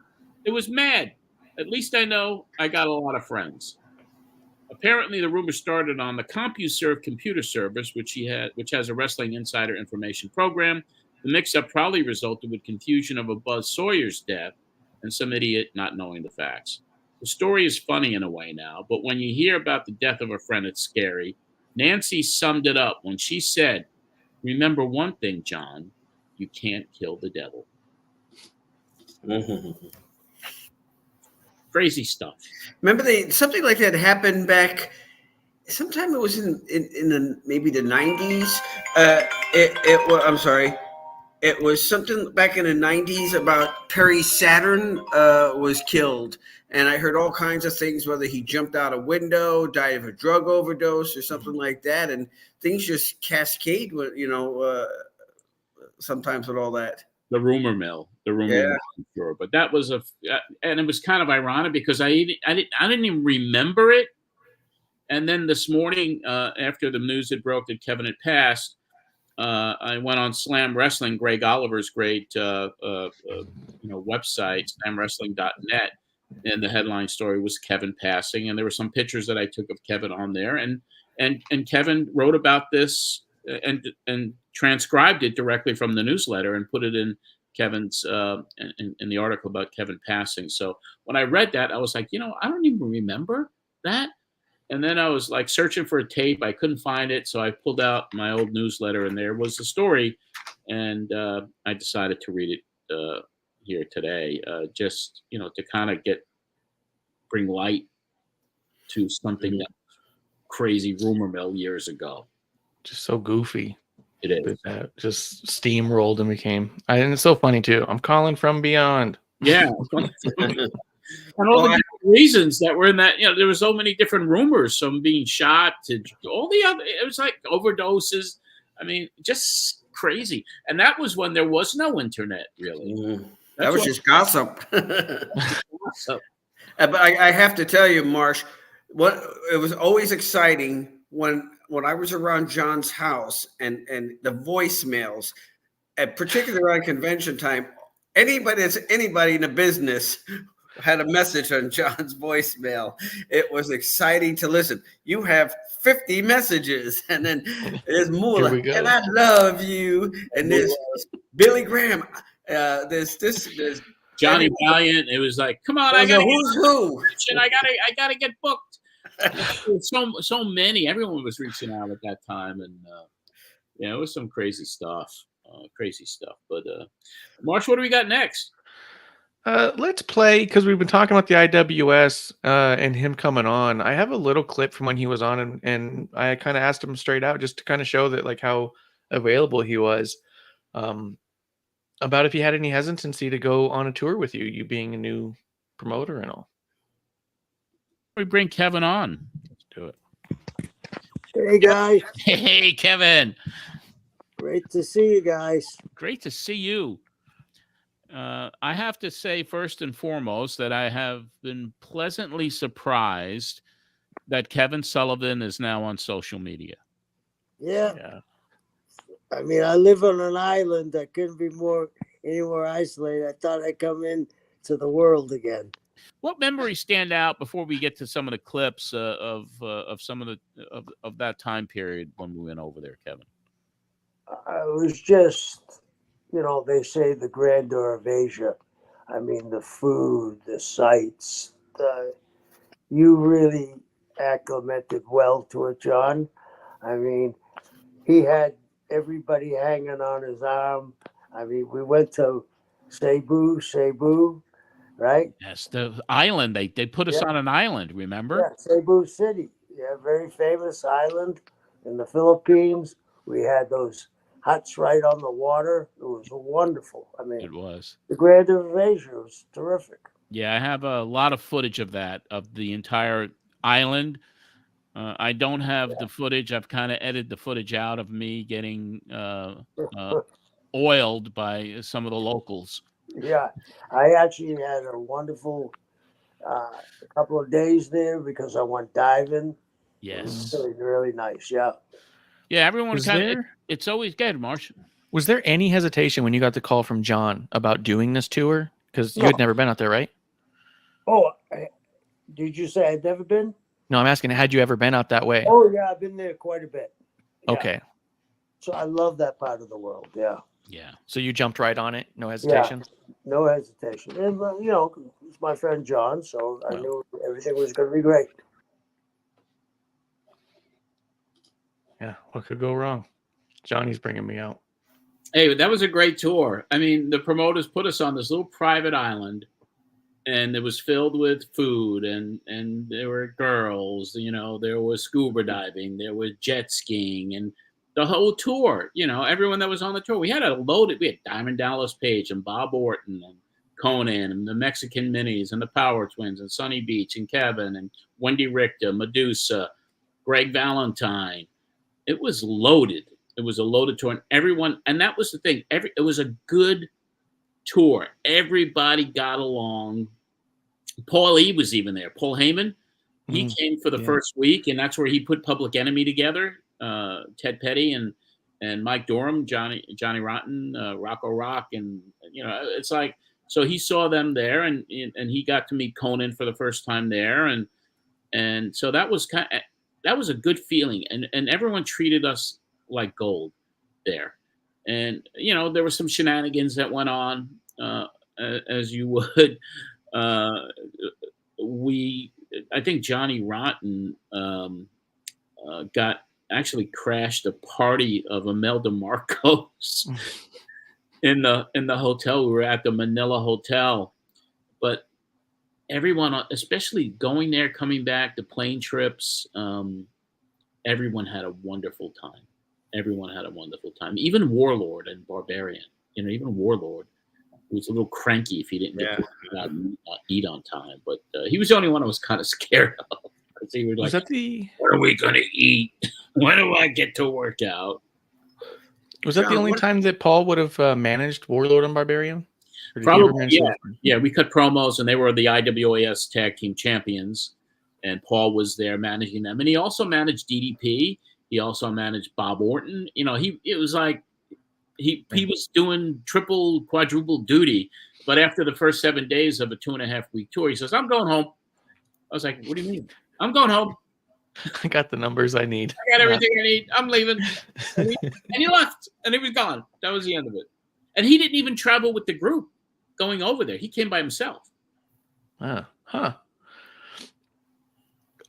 It was mad. At least I know I got a lot of friends. Apparently, the rumor started on the CompuServe computer service, which has a Wrestling Insider information program. The mix-up probably resulted with confusion over Buzz Sawyer's death and some idiot not knowing the facts. The story is funny in a way now, but when you hear about the death of a friend, it's scary. Nancy summed it up when she said, "Remember one thing, John, you can't kill the devil." Crazy stuff. Remember, something like that happened back. Sometime it was in maybe the 90s. I'm sorry. It was something back in the 90s about Perry Saturn was killed. And I heard all kinds of things, whether he jumped out a window, died of a drug overdose or something like that. And things just cascade with, sometimes with all that. The rumor mill, mill, I'm sure. But that was and it was kind of ironic because I didn't even remember it. And then this morning, after the news had broke that Kevin had passed, I went on Slam Wrestling, Greg Oliver's great website, slamwrestling.net, and the headline story was Kevin passing, and there were some pictures that I took of Kevin on there, and Kevin wrote about this and transcribed it directly from the newsletter and put it in Kevin's in the article about Kevin passing. So when I read that, I was like, I don't even remember that. And then I was like searching for a tape. I couldn't find it. So I pulled out my old newsletter and there was the story. And I decided to read it here today, just, to kind of bring light to something that crazy rumor mill years ago. Just so goofy. It is. Just steamrolled and became. And it's so funny too. I'm calling from beyond. Yeah. And all the different reasons that were in that, there were so many different rumors, some being shot to all the other, it was like overdoses. I mean, just crazy. And that was when there was no internet, really. That was just gossip. But I have to tell you, Marsh, it was always exciting when I was around John's house and the voicemails, particularly on convention time, anybody in the business had a message on John's voicemail. It was exciting to listen. You have 50 messages, and then there's Moolah, and I love you, and there's Billy Graham. There's Johnny Valiant. It was like, come on, I gotta I gotta get booked. so many. Everyone was reaching out at that time, and it was some crazy stuff. But Marsh, what do we got next? Let's play, because we've been talking about the IWS and him coming on. I have a little clip from when he was on, and I kind of asked him straight out just to kind of show that, like, how available he was, about if he had any hesitancy to go on a tour with you being a new promoter and all. We bring Kevin on. Let's do it. Hey, guys. Hey, Kevin. Great to see you guys. Great to see you. I have to say, first and foremost, that I have been pleasantly surprised that Kevin Sullivan is now on social media. Yeah. I mean, I live on an island. I couldn't be any more isolated. I thought I'd come in to the world again. What memories stand out before we get to some of the clips of some of that time period when we went over there, Kevin? It was just, they say the grandeur of Asia. I mean, the food, the sights. You really acclimated well to it, John. I mean, he had everybody hanging on his arm. I mean, we went to Cebu, right? Yes, the island. They put us on an island, remember? Yeah, Cebu City. Yeah, very famous island in the Philippines. We had those huts right on the water. It was wonderful. I mean, it was. The grandeur of Asia was terrific. Yeah, I have a lot of footage of that, of the entire island. I don't have the footage. I've kind of edited the footage out of me getting oiled by some of the locals. Yeah, I actually had a wonderful couple of days there because I went diving Yes. Really, really nice. Yeah. Yeah, everyone Was kind of. there- It's always good, Marsh. Was there any hesitation when you got the call from John about doing this tour? Because you No. had never been out there, right? Oh, did you say I'd never been? No, I'm asking, had you ever been out that way? Oh, yeah, I've been there quite a bit. Yeah. Okay. So I love that part of the world. Yeah. Yeah. So you jumped right on it? No hesitation? No hesitation. And, it's my friend John, so I Wow. knew everything was going to be great. Yeah. What could go wrong? Johnny's bringing me out. Hey, that was a great tour. I mean, the promoters put us on this little private island, and it was filled with food, and there were girls. There was scuba diving, there was jet skiing, and the whole tour. Everyone that was on the tour. We had We had Diamond Dallas Page and Bob Orton and Conan and the Mexican Minis and the Power Twins and Sonny Beach and Kevin and Wendy Richter, Medusa, Greg Valentine. It was loaded. It was a loaded tour, and everyone, and that was the thing. It was a good tour. Everybody got along. Paul E was even there. Paul Heyman, he came for the first week, and that's where he put Public Enemy together. Ted Petty and Mike Dorham, Johnny Rotten, Rocco Rock, and it's like, so he saw them there, and he got to meet Conan for the first time there, and so that was that was a good feeling, and everyone treated us like gold there. And there were some shenanigans that went on, as you would. I think Johnny Rotten actually crashed a party of Imelda Marcos in the hotel. We were at the Manila Hotel, but everyone, especially going there, coming back, the plane trips, everyone had a wonderful time. Everyone had a wonderful time. Even Warlord and Barbarian, even Warlord, who was a little cranky if he didn't get to eat on time. But he was the only one I was kind of scared of. Because he was like, what are we going to eat? When do I get to work out? Was that the only time that Paul would have managed Warlord and Barbarian? Probably, yeah. Yeah, we cut promos, and they were the IWAS Tag Team Champions. And Paul was there managing them. And he also managed DDP. He also managed Bob Orton. It was like he was doing triple, quadruple duty. But after the first 7 days of a 2.5-week tour, he says, I'm going home. I was like, what do you mean? I'm going home. I got the numbers I need. I got everything I need. I'm leaving. And he left. And he was gone. That was the end of it. And he didn't even travel with the group going over there. He came by himself. Huh.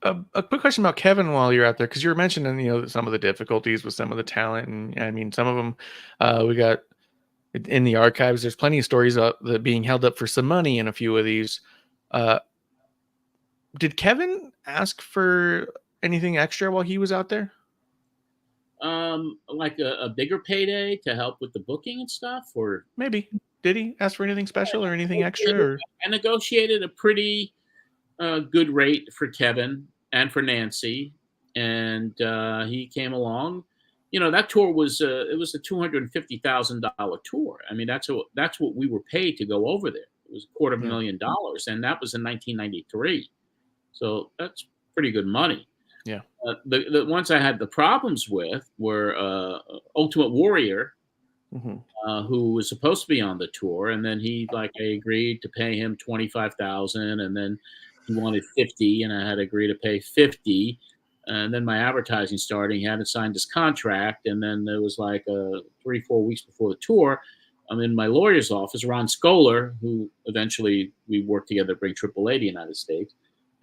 A quick question about Kevin while you're out there, because you were mentioning, some of the difficulties with some of the talent, and I mean, some of them we got in the archives. There's plenty of stories that being held up for some money in a few of these. Did Kevin ask for anything extra while he was out there? Like a bigger payday to help with the booking and stuff, or maybe did he ask for anything special or anything extra? Or? I negotiated a pretty good rate for Kevin and for Nancy, and he came along. That tour was it was a $250,000 tour. I mean, that's what we were paid to go over there. It was $250,000, and that was in 1993. So that's pretty good money. Yeah. The ones I had the problems with were Ultimate Warrior, who was supposed to be on the tour, and then I agreed to pay him $25,000, and then he wanted $50,000, and I had agreed to pay $50,000. And then my advertising started. He hadn't signed his contract, and then there was 3-4 weeks before the tour, I'm in my lawyer's office, Ron Scholar, who eventually we worked together to bring AAA to the United States,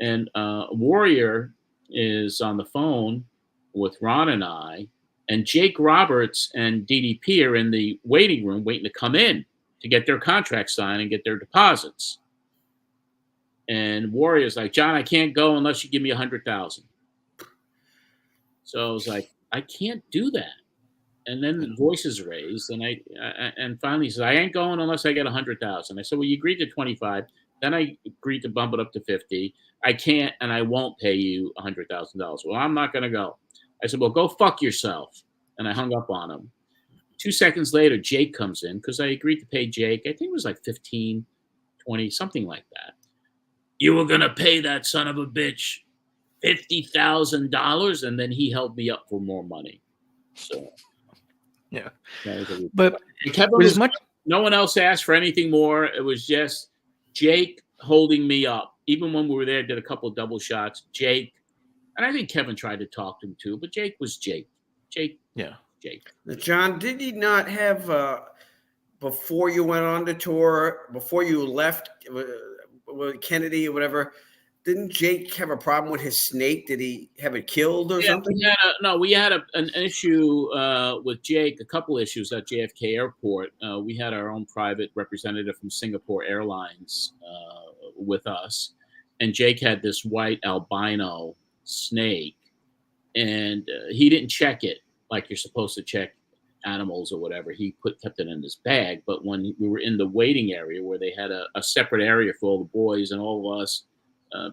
and Warrior is on the phone with Ron and I, and Jake Roberts and DDP are in the waiting room waiting to come in to get their contract signed and get their deposits. And Warrior's like, John, I can't go unless you give me $100,000. So I was like, I can't do that. And then the voice is raised, and finally he says, I ain't going unless I get $100,000. I said, well, you agreed to 25. Then I agreed to bump it up to 50. I can't, and I won't pay you $100,000. Well, I'm not going to go. I said, well, go fuck yourself. And I hung up on him. 2 seconds later, Jake comes in because I agreed to pay Jake. I think it was like 15, 20, something like that. You were going to pay that son of a bitch $50,000, and then he held me up for more money. So Yeah. that was But and Kevin with was, as much no one else asked for anything more. It was just Jake holding me up. Even when we were there, did a couple of double shots. Jake, and I think Kevin tried to talk to him too, but Jake was Jake. Jake. Now, John, did he not have before you went on the tour, before you left with Kennedy or whatever? Didn't Jake have a problem with his snake? Did he have it killed or something? We had an issue with Jake, a couple issues at JFK Airport. We had our own private representative from Singapore Airlines with us, and Jake had this white albino snake, and he didn't check it like you're supposed to check animals or whatever. He kept it in his bag, but when we were in the waiting area where they had a separate area for all the boys and all of us,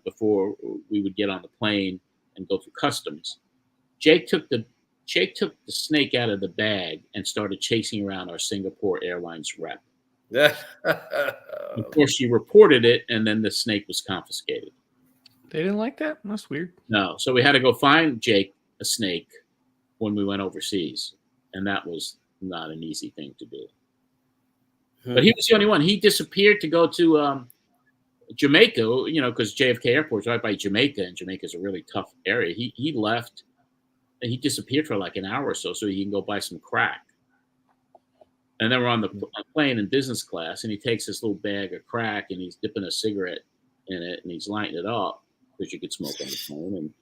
before we would get on the plane and go through customs, Jake took the snake out of the bag and started chasing around our Singapore Airlines rep. Of course, she reported it, and then the snake was confiscated. They didn't like that? That's weird. No, so we had to go find Jake a snake when we went overseas, and that was not an easy thing to do. But he was the only one. He disappeared to go to Jamaica, because JFK Airport's right by Jamaica, and Jamaica's a really tough area. He left, and he disappeared for like an hour or so he can go buy some crack. And then we're on the plane in business class, and he takes this little bag of crack, and he's dipping a cigarette in it, and he's lighting it up because you could smoke on the plane.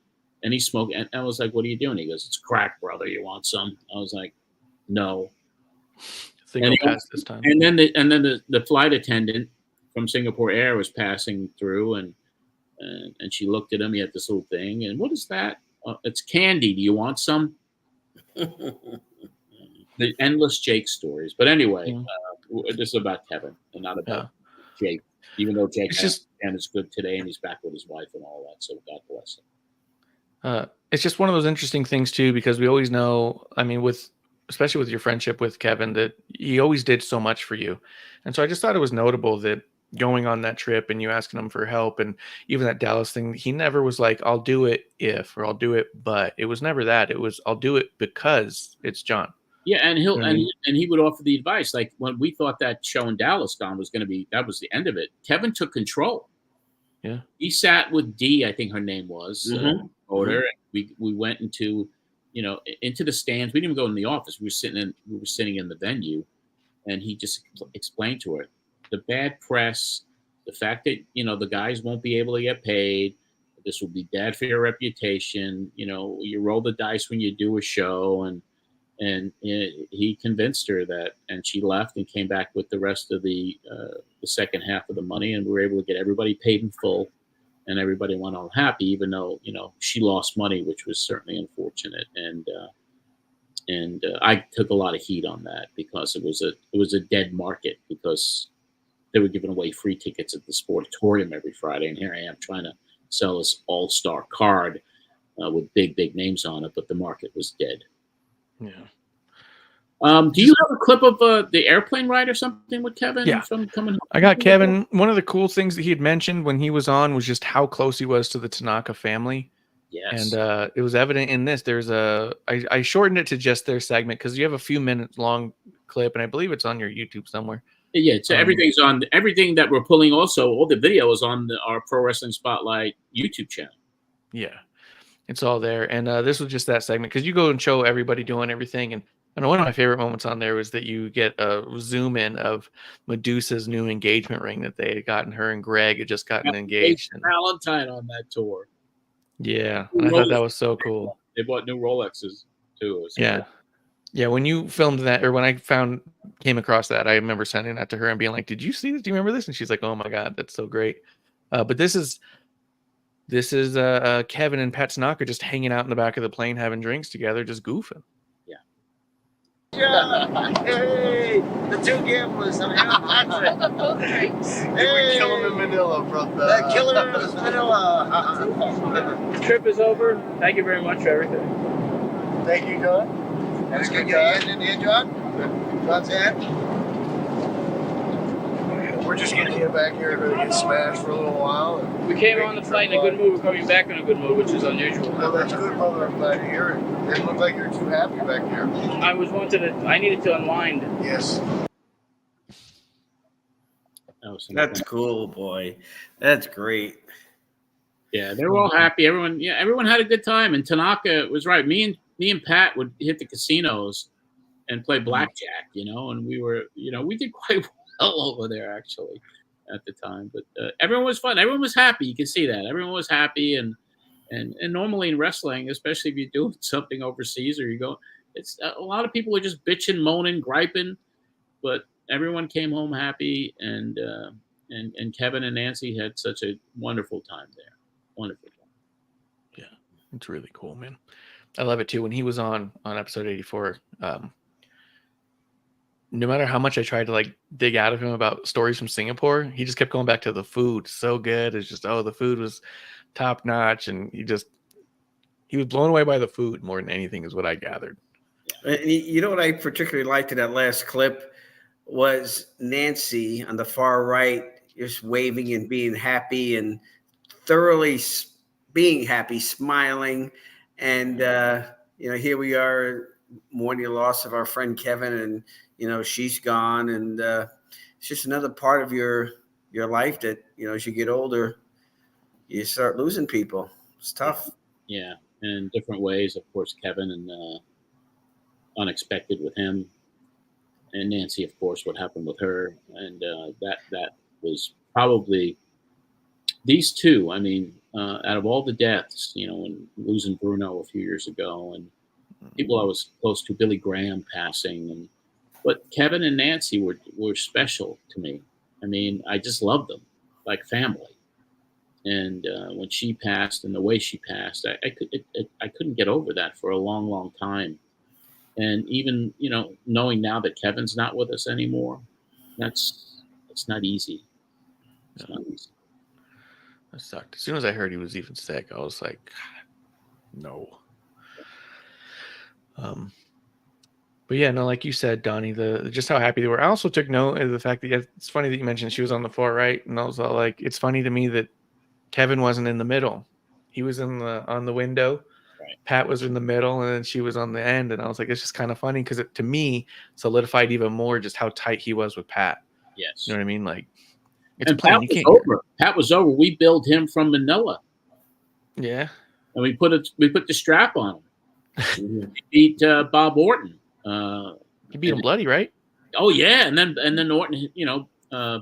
And he smoked, and I was like, "What are you doing?" He goes, "It's crack, brother. You want some?" I was like, "No." Single pass this time. And then the flight attendant from Singapore Air was passing through, and she looked at him. He had this little thing, and what is that? It's candy. Do you want some? The endless Jake stories. But anyway, this is about Kevin and not about Jake. Even though Jake is good today, and he's back with his wife and all that. So God bless him. It's just one of those interesting things too, because we always know, I mean, especially with your friendship with Kevin, that he always did so much for you. And so I just thought it was notable that going on that trip and you asking him for help, and even that Dallas thing, he never was like, "I'll do it if," or "I'll do it but." It was never that. It was, "I'll do it because it's John." Yeah, and he would offer the advice. Like when we thought that show in Dallas, Don, was going to be, that was the end of it. Kevin took control. Yeah, he sat with Dee, I think her name was, Order. We went into the stands. We didn't even go in the office. We were sitting in the venue, and he just explained to her the bad press, the fact that the guys won't be able to get paid. This will be bad for your reputation. You roll the dice when you do a show, and he convinced her that, and she left and came back with the rest of the second half of the money, and we were able to get everybody paid in full, and everybody went home happy, even though she lost money, which was certainly unfortunate. And I took a lot of heat on that because it was a dead market, because they were giving away free tickets at the Sportatorium every Friday, and here I am trying to sell this all-star card with big names on it, but the market was dead. Yeah. Do you have a clip of the airplane ride or something with Kevin? Yeah. From coming home? I got Kevin. One of the cool things that he had mentioned when he was on was just how close he was to the Tanaka family. Yes. And it was evident in this. There's I shortened it to just their segment because you have a few minutes long clip, and I believe it's on your YouTube somewhere. Yeah, so everything's on, everything that we're pulling, also all the video is on our Pro Wrestling Spotlight YouTube channel. Yeah, it's all there. And this was just that segment because you go and show everybody doing everything. And one of my favorite moments on there was that you get a zoom in of Medusa's new engagement ring that they had gotten. Her and Greg had just gotten engaged. Valentine on that tour. Yeah, and I thought that was so cool. They bought new Rolexes too. Yeah. Cool. Yeah, when you filmed that, or when I came across that, I remember sending that to her and being like, "Did you see this? Do you remember this?" And she's like, "Oh my God, that's so great." But this is Kevin and Pat Tanaka just hanging out in the back of the plane, having drinks together, just goofing. Yeah. Hey, the two gamblers. Hey, we kill him in Manila, brother. Killer in Manila. The trip is over. Thank you very much for everything. Thank you, John. That's good, John. In here, John? John's hand. We're just getting you back here to get smashed for a little while. We came on the flight in a good mood. We're coming back in a good mood, which is unusual. Well, that's good, brother. I'm glad to hear it. It looked like you're too happy back here. I needed to unwind. Yes. That's cool, boy. That's great. Yeah, they were all happy. Everyone had a good time. And Tanaka was right. Me and Pat would hit the casinos and play blackjack, and we did quite well over there actually at the time. But everyone was fun. Everyone was happy. You can see that everyone was happy. And normally in wrestling, especially if you're doing something overseas or you go, it's a lot of people are just bitching, moaning, griping, but everyone came home happy. And Kevin and Nancy had such a wonderful time there. Wonderful time. Yeah, it's really cool, man. I love it too. When he was on episode 84, no matter how much I tried to like dig out of him about stories from Singapore, he just kept going back to the food. So good. It's just, the food was top notch. And he was blown away by the food more than anything is what I gathered. You know what I particularly liked in that last clip was Nancy on the far right, just waving and being happy and thoroughly being happy, smiling. And, here we are mourning the loss of our friend Kevin, and, she's gone. And it's just another part of your life that, as you get older, you start losing people. It's tough. Yeah. And in different ways, of course, Kevin, and unexpected with him, and Nancy, of course, what happened with her. And that was probably these two. I mean, out of all the deaths, and losing Bruno a few years ago, and people I was close to, Billy Graham passing, but Kevin and Nancy were special to me. I mean, I just loved them like family. And when she passed and the way she passed, I couldn't get over that for a long, long time. And even, knowing now that Kevin's not with us anymore, it's not easy. It's not easy. That sucked. As soon as I heard he was even sick, I was like, no. But yeah, no, like you said, Donnie, just how happy they were. I also took note of the fact that it's funny that you mentioned she was on the far right, and I was all like, it's funny to me that Kevin wasn't in the middle. He was on the window. Right. Pat was in the middle, and then she was on the end. And I was like, it's just kind of funny because it, to me, solidified even more just how tight he was with Pat. Yes. You know what I mean? Like, it's and plain. Pat was over. Pat was over. We billed him from Manila. Yeah. And we put the strap on him. He beat Bob Orton. He beat him bloody, right? Oh yeah, and then Orton,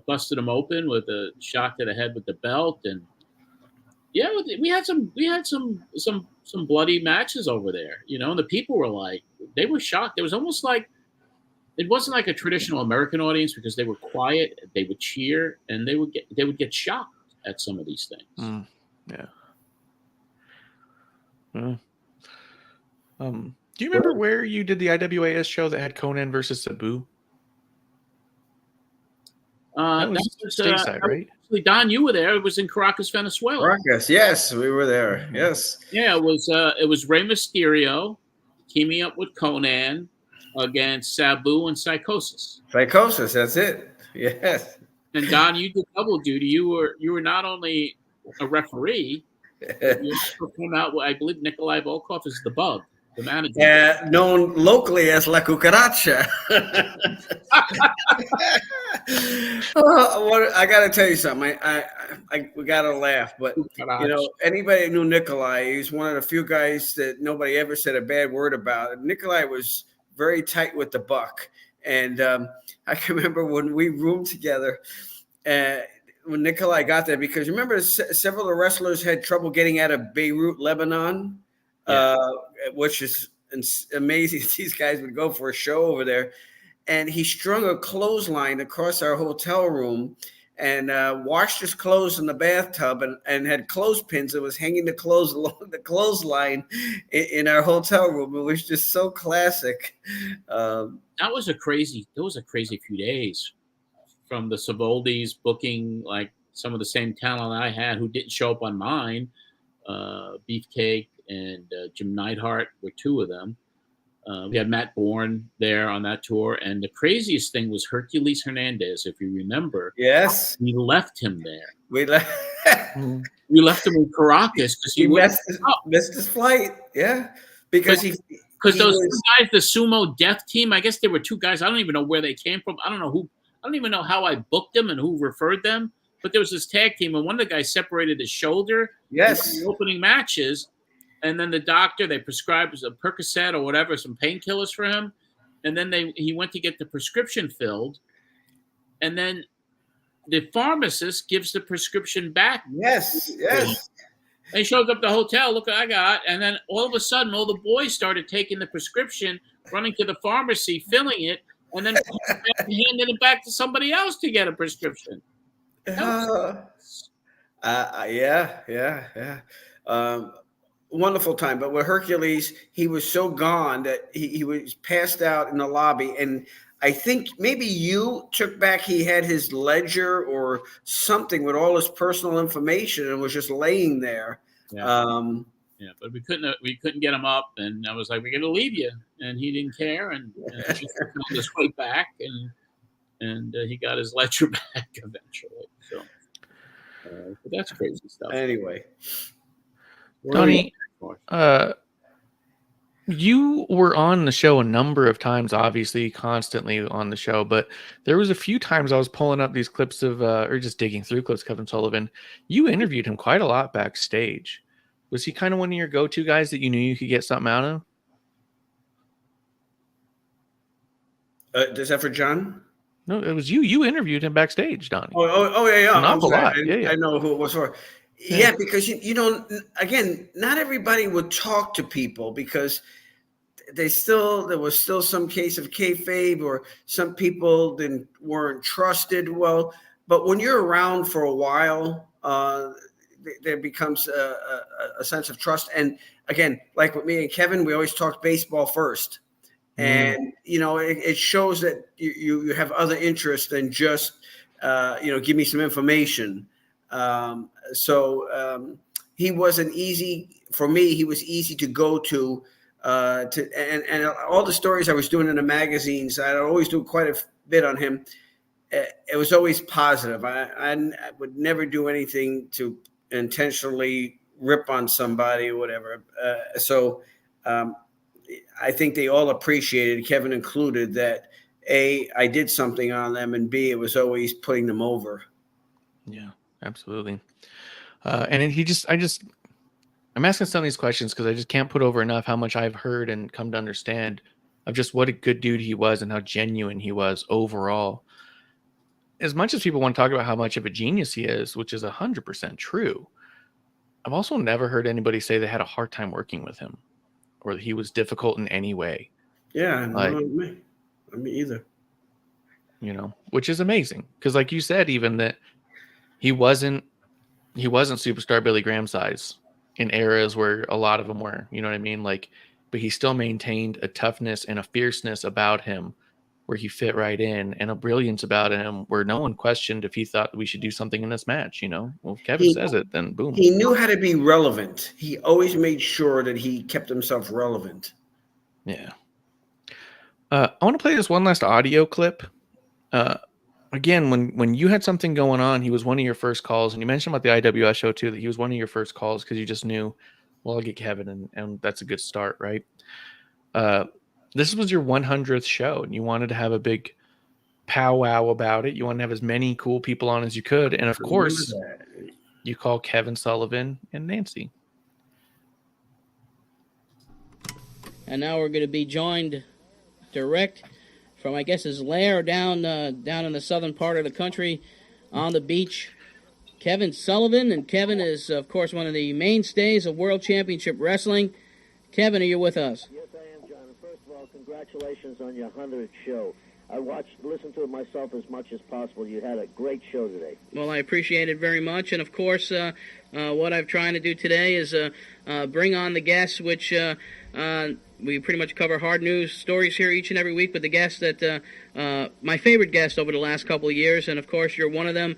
busted him open with a shot to the head with the belt, and yeah, we had some bloody matches over there, and the people were like, they were shocked. It was almost like it wasn't like a traditional American audience because they were quiet, they would cheer, and they would get shocked at some of these things. Yeah. Do you remember where you did the IWAS show that had Conan versus Sabu? That was stateside, right? Actually, Don, you were there. It was in Caracas, Venezuela. Caracas, yes, we were there. Yes. Yeah, it was Rey Mysterio teaming up with Conan against Sabu and Psychosis. Psychosis, that's it. Yes. And Don, you did double duty. You were not only a referee, you also came out with, I believe, Nikolai Volkov is the Bug, the manager. Known locally as La Cucaracha. I got to tell you something. We got to laugh, but anybody who knew Nikolai, he's one of the few guys that nobody ever said a bad word about. Nikolai was very tight with the buck, and I can remember when we roomed together. When Nikolai got there, because remember several of the wrestlers had trouble getting out of Beirut, Lebanon, which is amazing. These guys would go for a show over there. And he strung a clothesline across our hotel room and washed his clothes in the bathtub and had clothespins that was hanging the clothes along the clothesline in our hotel room. It was just so classic. That was a crazy few days. From the Savoldis booking like some of the same talent I had who didn't show up on mine. Beefcake and Jim Neidhart were two of them. We had Matt Bourne there on that tour, and the craziest thing was Hercules Hernandez. If you remember, Yes, we left him there. we left. We left him in Caracas because He missed his flight. Yeah, because because those two guys, the sumo death team, I guess there were two guys. I don't even know where they came from. I don't know who. I don't even know how I booked them and who referred them. But there was this tag team, and one of the guys separated his shoulder. Yes, in the opening matches, and then the doctor, they prescribed a Percocet or whatever, some painkillers for him, and then he went to get the prescription filled, and then the pharmacist gives the prescription back. Yes. And he shows up at the hotel, look what I got. And then all of a sudden, all the boys started taking the prescription, running to the pharmacy, filling it, and then handing it back to somebody else to get a prescription. Yeah. Wonderful time. But with Hercules, he was so gone that he was passed out in the lobby. And I think maybe you took back, he had his ledger or something with all his personal information and was just laying there. Yeah, but we couldn't get him up, and I was like, "We're gonna leave you," and he didn't care, and he just found his way back, and he got his ledger back eventually. So, but that's crazy stuff. Anyway, Tony, you were on the show a number of times, obviously constantly on the show, but there was a few times I was pulling up these clips of, or just digging through clips, Kevin Sullivan. You interviewed him quite a lot backstage. Was he kind of one of your go-to guys that you knew you could get something out of? Is that for John? No, it was you. You interviewed him backstage, Donnie. Oh yeah. An awful lot. I know who it was for. Yeah, because you know, again, not everybody would talk to people because there was still some case of kayfabe, or some people weren't trusted well. But when you're around for a while, there becomes a sense of trust. And again, like with me and Kevin, we always talked baseball first. And, you know, it shows that you have other interests than just, give me some information. He wasn't easy for me. He was easy to go to, and all the stories I was doing in the magazines, I'd always do quite a bit on him. It was always positive. I would never do anything to intentionally rip on somebody or whatever. I think they all appreciated, Kevin included, that A, I did something on them, and B, it was always putting them over. Yeah, absolutely. And I'm asking some of these questions because I just can't put over enough how much I've heard and come to understand of just what a good dude he was and how genuine he was overall. As much as people want to talk about how much of a genius he is, which is 100% true, I've also never heard anybody say they had a hard time working with him or that he was difficult in any way. Yeah, me either. You know, which is amazing because, like you said, even that he wasn't superstar Billy Graham size in eras where a lot of them were. You know what I mean? Like, but he still maintained a toughness and a fierceness about him where he fit right in, and a brilliance about him where no one questioned if he thought we should do something in this match. You know, well, if Kevin says it, then boom. He knew how to be relevant. He always made sure that he kept himself relevant. Yeah. I want to play this one last audio clip. Again, when you had something going on, he was one of your first calls, and you mentioned about the IWS show too, that he was one of your first calls because you just knew, well, I'll get Kevin, and that's a good start, right? This was your 100th show, and you wanted to have a big powwow about it. You wanted to have as many cool people on as you could, and of course, you call Kevin Sullivan and Nancy. And now we're going to be joined direct from, I guess, his lair down in the southern part of the country on the beach. Kevin Sullivan, and Kevin is, of course, one of the mainstays of World Championship Wrestling. Kevin, are you with us? Yes, I am, John. And first of all, congratulations on your 100th show. I listened to it myself as much as possible. You had a great show today. Well, I appreciate it very much. And, of course, what I'm trying to do today is bring on the guests, which we pretty much cover hard news stories here each and every week, but the guests that, my favorite guest over the last couple of years, and, of course, you're one of them.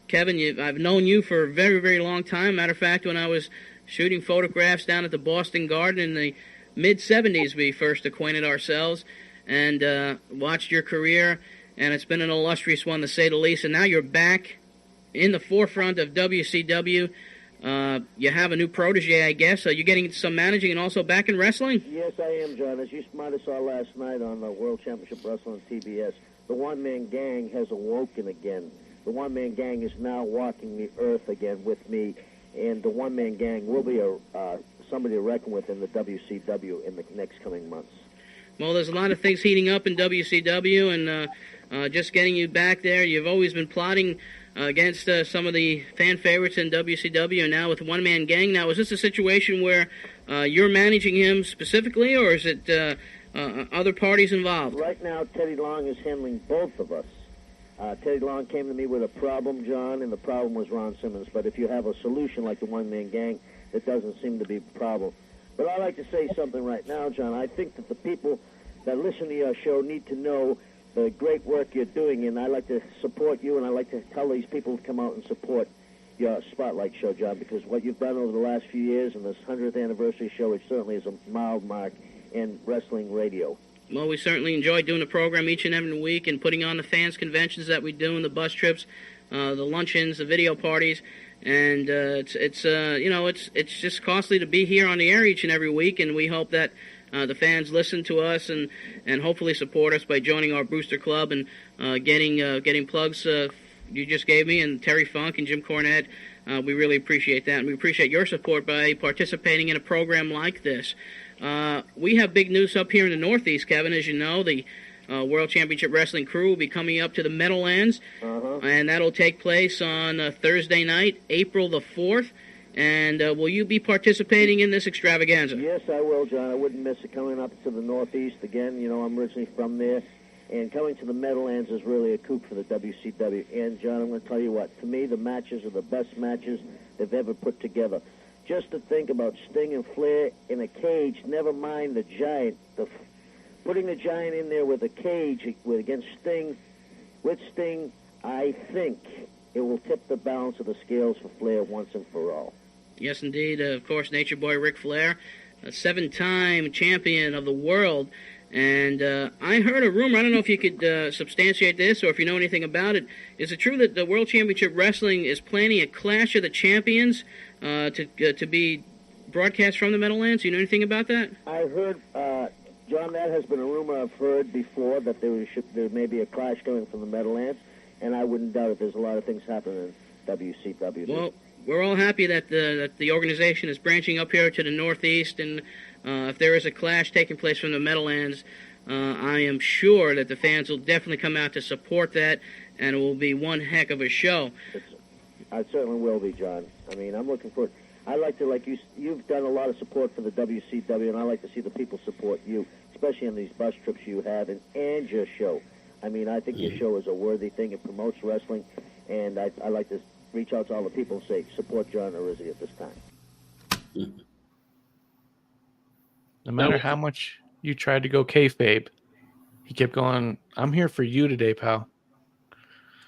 Kevin, I've known you for a very, very long time. Matter of fact, when I was shooting photographs down at the Boston Garden in the mid-'70s we first acquainted ourselves and watched your career, and it's been an illustrious one to say the least. And now you're back in the forefront of WCW. You have a new protege, I guess. You're getting some managing and also back in wrestling? Yes, I am, John. As you might have saw last night on the World Championship Wrestling on TBS, the one-man gang has awoken again. The one-man gang is now walking the earth again with me, and the one-man gang will be somebody to reckon with in the WCW in the next coming months. Well, there's a lot of things heating up in WCW, and just getting you back there. You've always been plotting against some of the fan favorites in WCW, and now with one-man gang. Now, is this a situation where you're managing him specifically, or is it other parties involved? Right now, Teddy Long is handling both of us. Teddy Long came to me with a problem, John, and the problem was Ron Simmons. But if you have a solution like the one-man gang, it doesn't seem to be a problem. But I'd like to say something right now, John. I think that the people that listen to your show need to know the great work you're doing, and I'd like to support you, and I'd like to tell these people to come out and support your Spotlight show, John, because what you've done over the last few years and this 100th anniversary show, it certainly is a mild mark in wrestling radio. Well, we certainly enjoy doing the program each and every week and putting on the fans conventions that we do, and the bus trips, the luncheons, the video parties, and it's just costly to be here on the air each and every week, and we hope that the fans listen to us and hopefully support us by joining our booster club and getting plugs you just gave me, and Terry Funk and Jim Cornette. We really appreciate that, and we appreciate your support by participating in a program like this. We have big news up here in the Northeast, Kevin. As you know, the World Championship Wrestling crew will be coming up to the Meadowlands, and that'll take place on Thursday night, April the 4th. And will you be participating in this extravaganza? Yes, I will, John. I wouldn't miss it coming up to the Northeast again. You know, I'm originally from there. And coming to the Meadowlands is really a coup for the WCW. And, John, I'm going to tell you what. To me, the matches are the best matches they've ever put together. Just to think about Sting and Flair in a cage, never mind the Giant. Putting the Giant in there with a cage against Sting, with Sting, I think it will tip the balance of the scales for Flair once and for all. Yes, indeed. Of course, Nature Boy Ric Flair, a 7-time champion of the world. And I heard a rumor, I don't know if you could substantiate this or if you know anything about it. Is it true that the World Championship Wrestling is planning a Clash of the Champions to be broadcast from the Meadowlands? Do you know anything about that? I heard, John, that has been a rumor I've heard before, that there may be a clash coming from the Meadowlands, and I wouldn't doubt it. There's a lot of things happening in WCW. Well, we're all happy that the organization is branching up here to the Northeast, and if there is a clash taking place from the Meadowlands, I am sure that the fans will definitely come out to support that, and it will be one heck of a show. I certainly will be, John. I mean, I'm looking for it. I like to, you've done a lot of support for the WCW, and I like to see the people support you, especially on these bus trips you have and your show. I mean, I think your show is a worthy thing. It promotes wrestling, and I like to reach out to all the people and say, support John Arezzi at this time. No matter how much you tried to go kayfabe, he kept going, I'm here for you today, pal.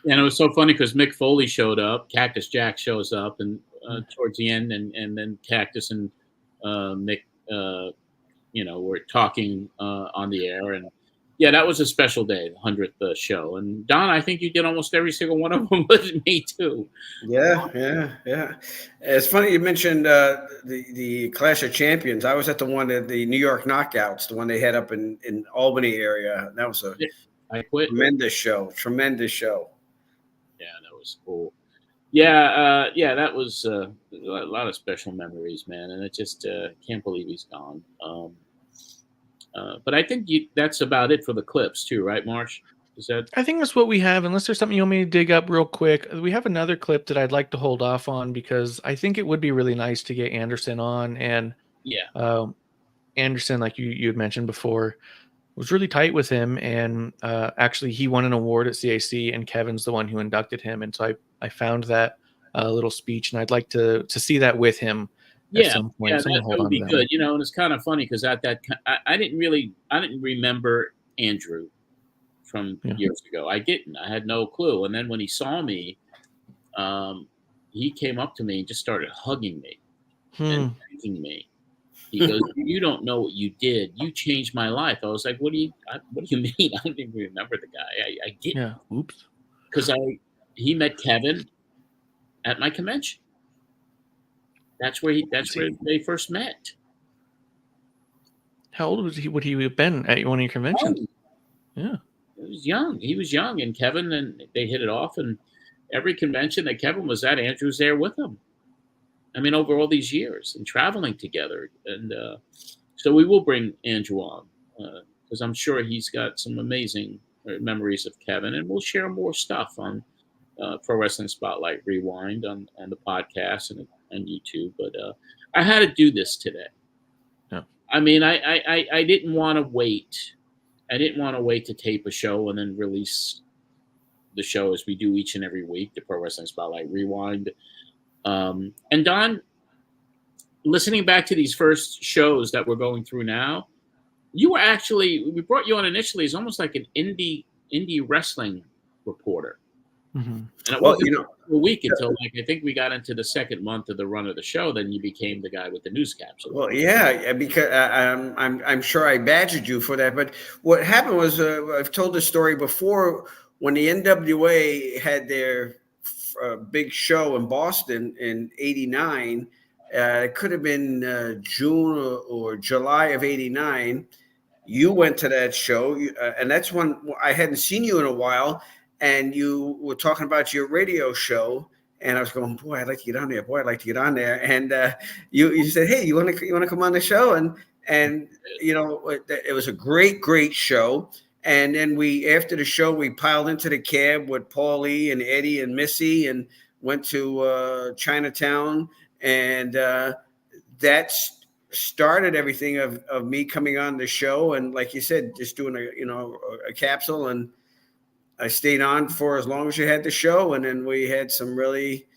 And it was so funny because Mick Foley showed up, Cactus Jack shows up, and towards the end, and then Cactus and Mick, were talking on the air, and yeah, that was a special day, the 100th show. And Don, I think you did almost every single one of them with me too. Yeah. It's funny you mentioned the Clash of Champions. I was at the one at the New York Knockouts, the one they had up in Albany area. That was a tremendous show. Yeah, that was cool. Yeah, that was a lot of special memories, man. And I just can't believe he's gone. But I think that's about it for the clips too, right, Marsh? I think that's what we have, unless there's something you want me to dig up real quick. We have another clip that I'd like to hold off on because I think it would be really nice to get Anderson on. And Anderson, like you had mentioned before, was really tight with him. And actually, he won an award at CAC, and Kevin's the one who inducted him. And so I found that little speech, and I'd like to see that with him. At some point. That would be good. And it's kind of funny because at that I didn't remember Andrew from years ago. I didn't. I had no clue. And then when he saw me, he came up to me and just started hugging me and thanking me. He goes, "You don't know what you did. You changed my life." I was like, "What do you mean?" I don't even remember the guy. I didn't. Yeah. Oops. Because he met Kevin at my convention. That's where they first met. How old was he? Would he have been at one of your conventions? Yeah. He was young, and Kevin, and they hit it off. And every convention that Kevin was at, Andrew was there with him. I mean, over all these years and traveling together. And so we will bring Andrew on because I'm sure he's got some amazing memories of Kevin, and we'll share more stuff on Pro Wrestling Spotlight Rewind on the podcast and YouTube. But I had to do this today. Yeah. I mean, I didn't want to wait. I didn't want to wait to tape a show and then release the show as we do each and every week, the Pro Wrestling Spotlight Rewind. And Don, listening back to these first shows that we're going through now, we brought you on initially as almost like an indie wrestling reporter. Mm-hmm. And it wasn't a week until I think we got into the second month of the run of the show. Then you became the guy with the news capsule. Well, yeah, because I'm sure I badgered you for that. But what happened was I've told this story before when the NWA had their big show in Boston in '89. It could have been June or July of '89. You went to that show, and that's when I hadn't seen you in a while. And you were talking about your radio show, and I was going, "Boy, I'd like to get on there. Boy, I'd like to get on there." And you said, "Hey, you want to come on the show?" And it was a great show. And then after the show, we piled into the cab with Paulie and Eddie and Missy, and went to Chinatown, and that started everything of me coming on the show. And like you said, just doing a capsule, and I stayed on for as long as you had the show, and then we had some really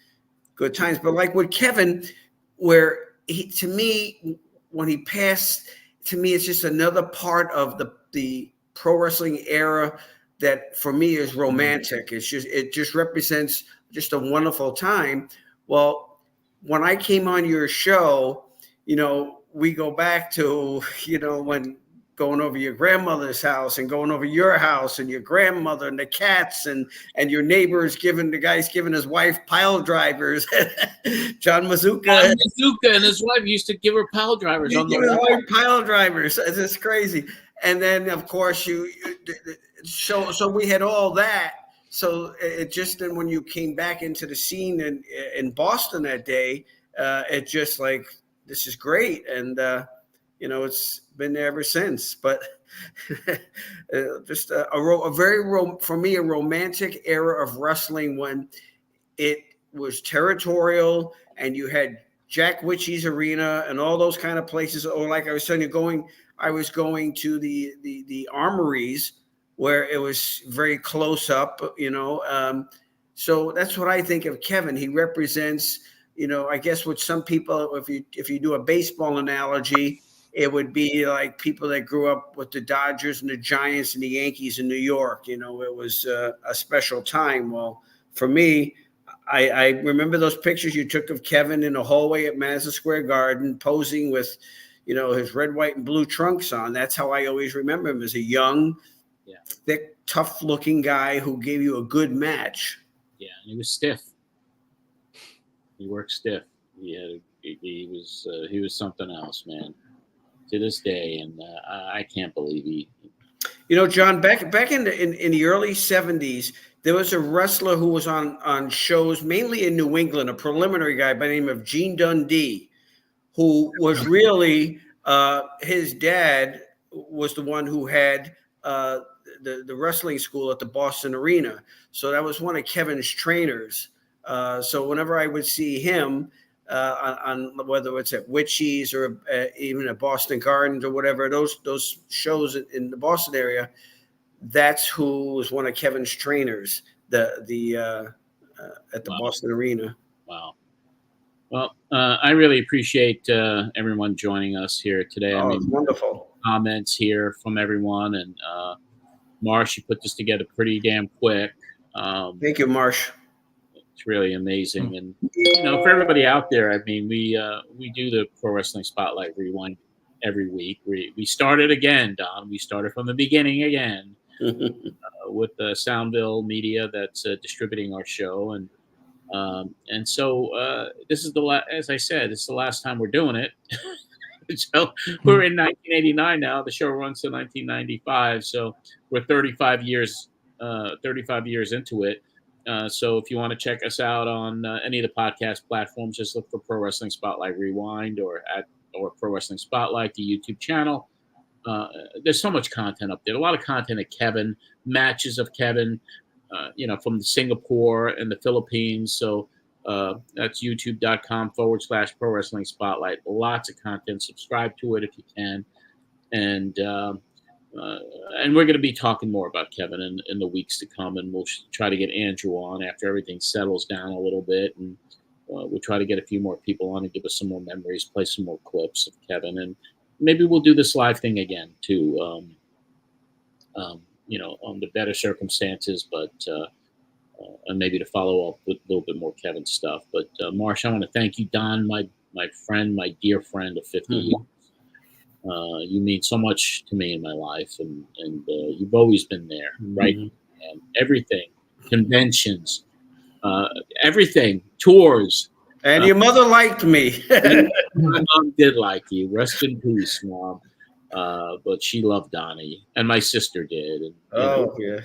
good times. But like with Kevin, where to me, when he passed, to me, it's just another part of the pro wrestling era that for me is romantic. It just represents just a wonderful time. Well, when I came on your show, we go back to, when going over your grandmother's house and going over your house and your grandmother and the cats and your neighbors giving his wife pile drivers. John Mazuka and his wife used to give her pile drivers. Pile drivers. It's just crazy. And then of course so we had all that. So it just, then when you came back into the scene in Boston that day, it just like, this is great. And, it's been there ever since, but just for me, a romantic era of wrestling when it was territorial and you had Jack Witchy's Arena and all those kind of places. Or like I was telling you, I was going to the armories where it was very close up, so that's what I think of Kevin. He represents, I guess with some people, if you do a baseball analogy, it would be like people that grew up with the Dodgers and the Giants and the Yankees in New York. It was a special time. Well, for me, I remember those pictures you took of Kevin in the hallway at Madison Square Garden posing with, his red, white, and blue trunks on. That's how I always remember him, as a young, thick, tough-looking guy who gave you a good match. Yeah, and he was stiff. He worked stiff. He was something else, man. To this day, and I can't believe he. John, back in the early '70s, there was a wrestler who was on shows mainly in New England, a preliminary guy by the name of Gene Dundee, who was really his dad was the one who had the wrestling school at the Boston Arena. So that was one of Kevin's trainers. So whenever I would see him, on whether it's at Witchy's or even at Boston Gardens or whatever, those shows in the Boston area, that's who was one of Kevin's trainers, at the Boston Arena. Wow. Well, I really appreciate everyone joining us here today. It's wonderful. Comments here from everyone, and Marsh, you put this together pretty damn quick. Thank you, Marsh. It's really amazing. And, for everybody out there, I mean, we do the Pro Wrestling Spotlight Rewind every week. We started again, Don. We started from the beginning again with the Soundville Media that's distributing our show. And so this is as I said, this is the last time we're doing it. So we're in 1989 now. The show runs to 1995. So we're 35 years into it. So if you want to check us out on any of the podcast platforms, just look for Pro Wrestling Spotlight Rewind or Pro Wrestling Spotlight, the YouTube channel. There's so much content up there. A lot of content of Kevin, matches of Kevin, from Singapore and the Philippines. So that's youtube.com/Pro Wrestling Spotlight. Lots of content. Subscribe to it if you can. And we're going to be talking more about Kevin in the weeks to come. And we'll try to get Andrew on after everything settles down a little bit. And we'll try to get a few more people on and give us some more memories, play some more clips of Kevin. And maybe we'll do this live thing again, too, under better circumstances, but and maybe to follow up with a little bit more Kevin stuff. But Marsh, I want to thank you, Don, my friend, my dear friend of 50 years. You mean so much to me in my life, and you've always been there, right? And everything, conventions, everything, tours. And your mother liked me. My mom did like you. Rest in peace, Mom. But she loved Donnie, and my sister did. And, yeah.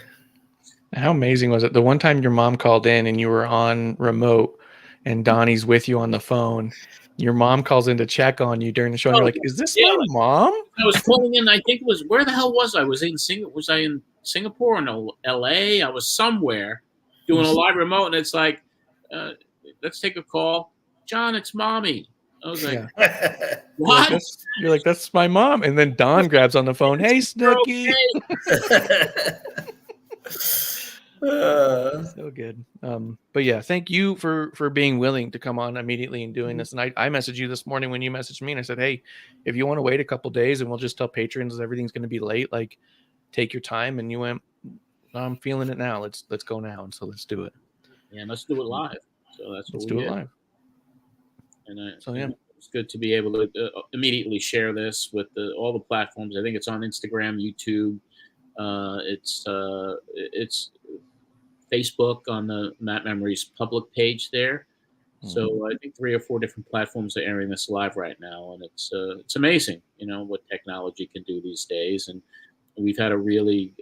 How amazing was it? The one time your mom called in and you were on remote and Donnie's with you on the phone, your mom calls in to check on you during the show and you're like, is this my mom? I was calling in, I think it was, where the hell was I? Was I in Singapore or no, LA? I was somewhere doing a live remote, and it's like, let's take a call. John, it's Mommy. I was like, what? You're like, that's my mom. And then Don grabs on the phone. Hey, Snooki. So good. But yeah, thank you for being willing to come on immediately and doing this. And I messaged you this morning when you messaged me, and I said, hey, if you want to wait a couple days and we'll just tell patrons everything's going to be late, like, take your time. And you went, I'm feeling it now. Let's go now. And so let's do it. Yeah, let's do it live. So that's what let's do it live. And it's good to be able to immediately share this with all the platforms. I think it's on Instagram, YouTube. It's Facebook on the Matt Memories public page there. So I think 3 or 4 different platforms are airing this live right now, and it's amazing, what technology can do these days. And we've had a really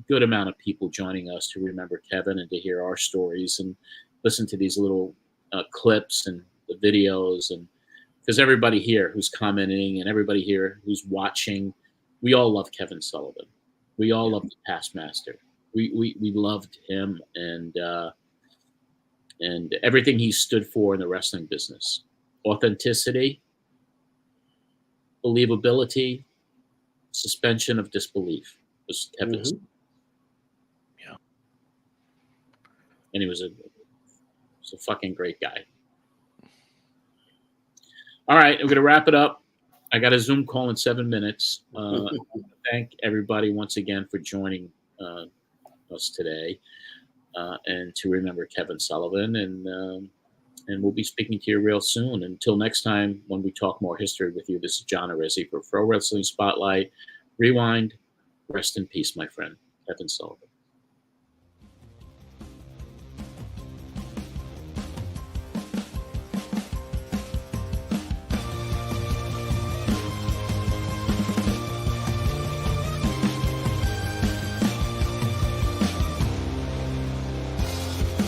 good amount of people joining us to remember Kevin and to hear our stories and listen to these little clips and the videos. And because everybody here who's commenting and everybody here who's watching, we all love Kevin Sullivan. We all love the Taskmaster. We loved him and everything he stood for in the wrestling business. Authenticity, believability, suspension of disbelief was Kevin's. Yeah. And he was a fucking great guy. All right, we're going to wrap it up. I got a Zoom call in 7 minutes. I want to thank everybody once again for joining us today and to remember Kevin Sullivan. And we'll be speaking to you real soon. Until next time, when we talk more history with you, this is John Arezzi for Pro Wrestling Spotlight. Rewind. Rest in peace, my friend, Kevin Sullivan.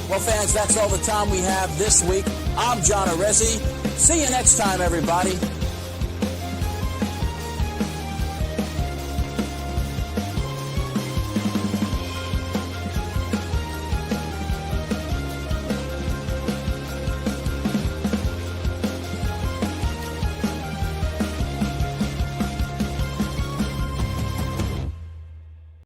Well, fans, that's all the time we have this week. I'm John Arezzi. See you next time, everybody.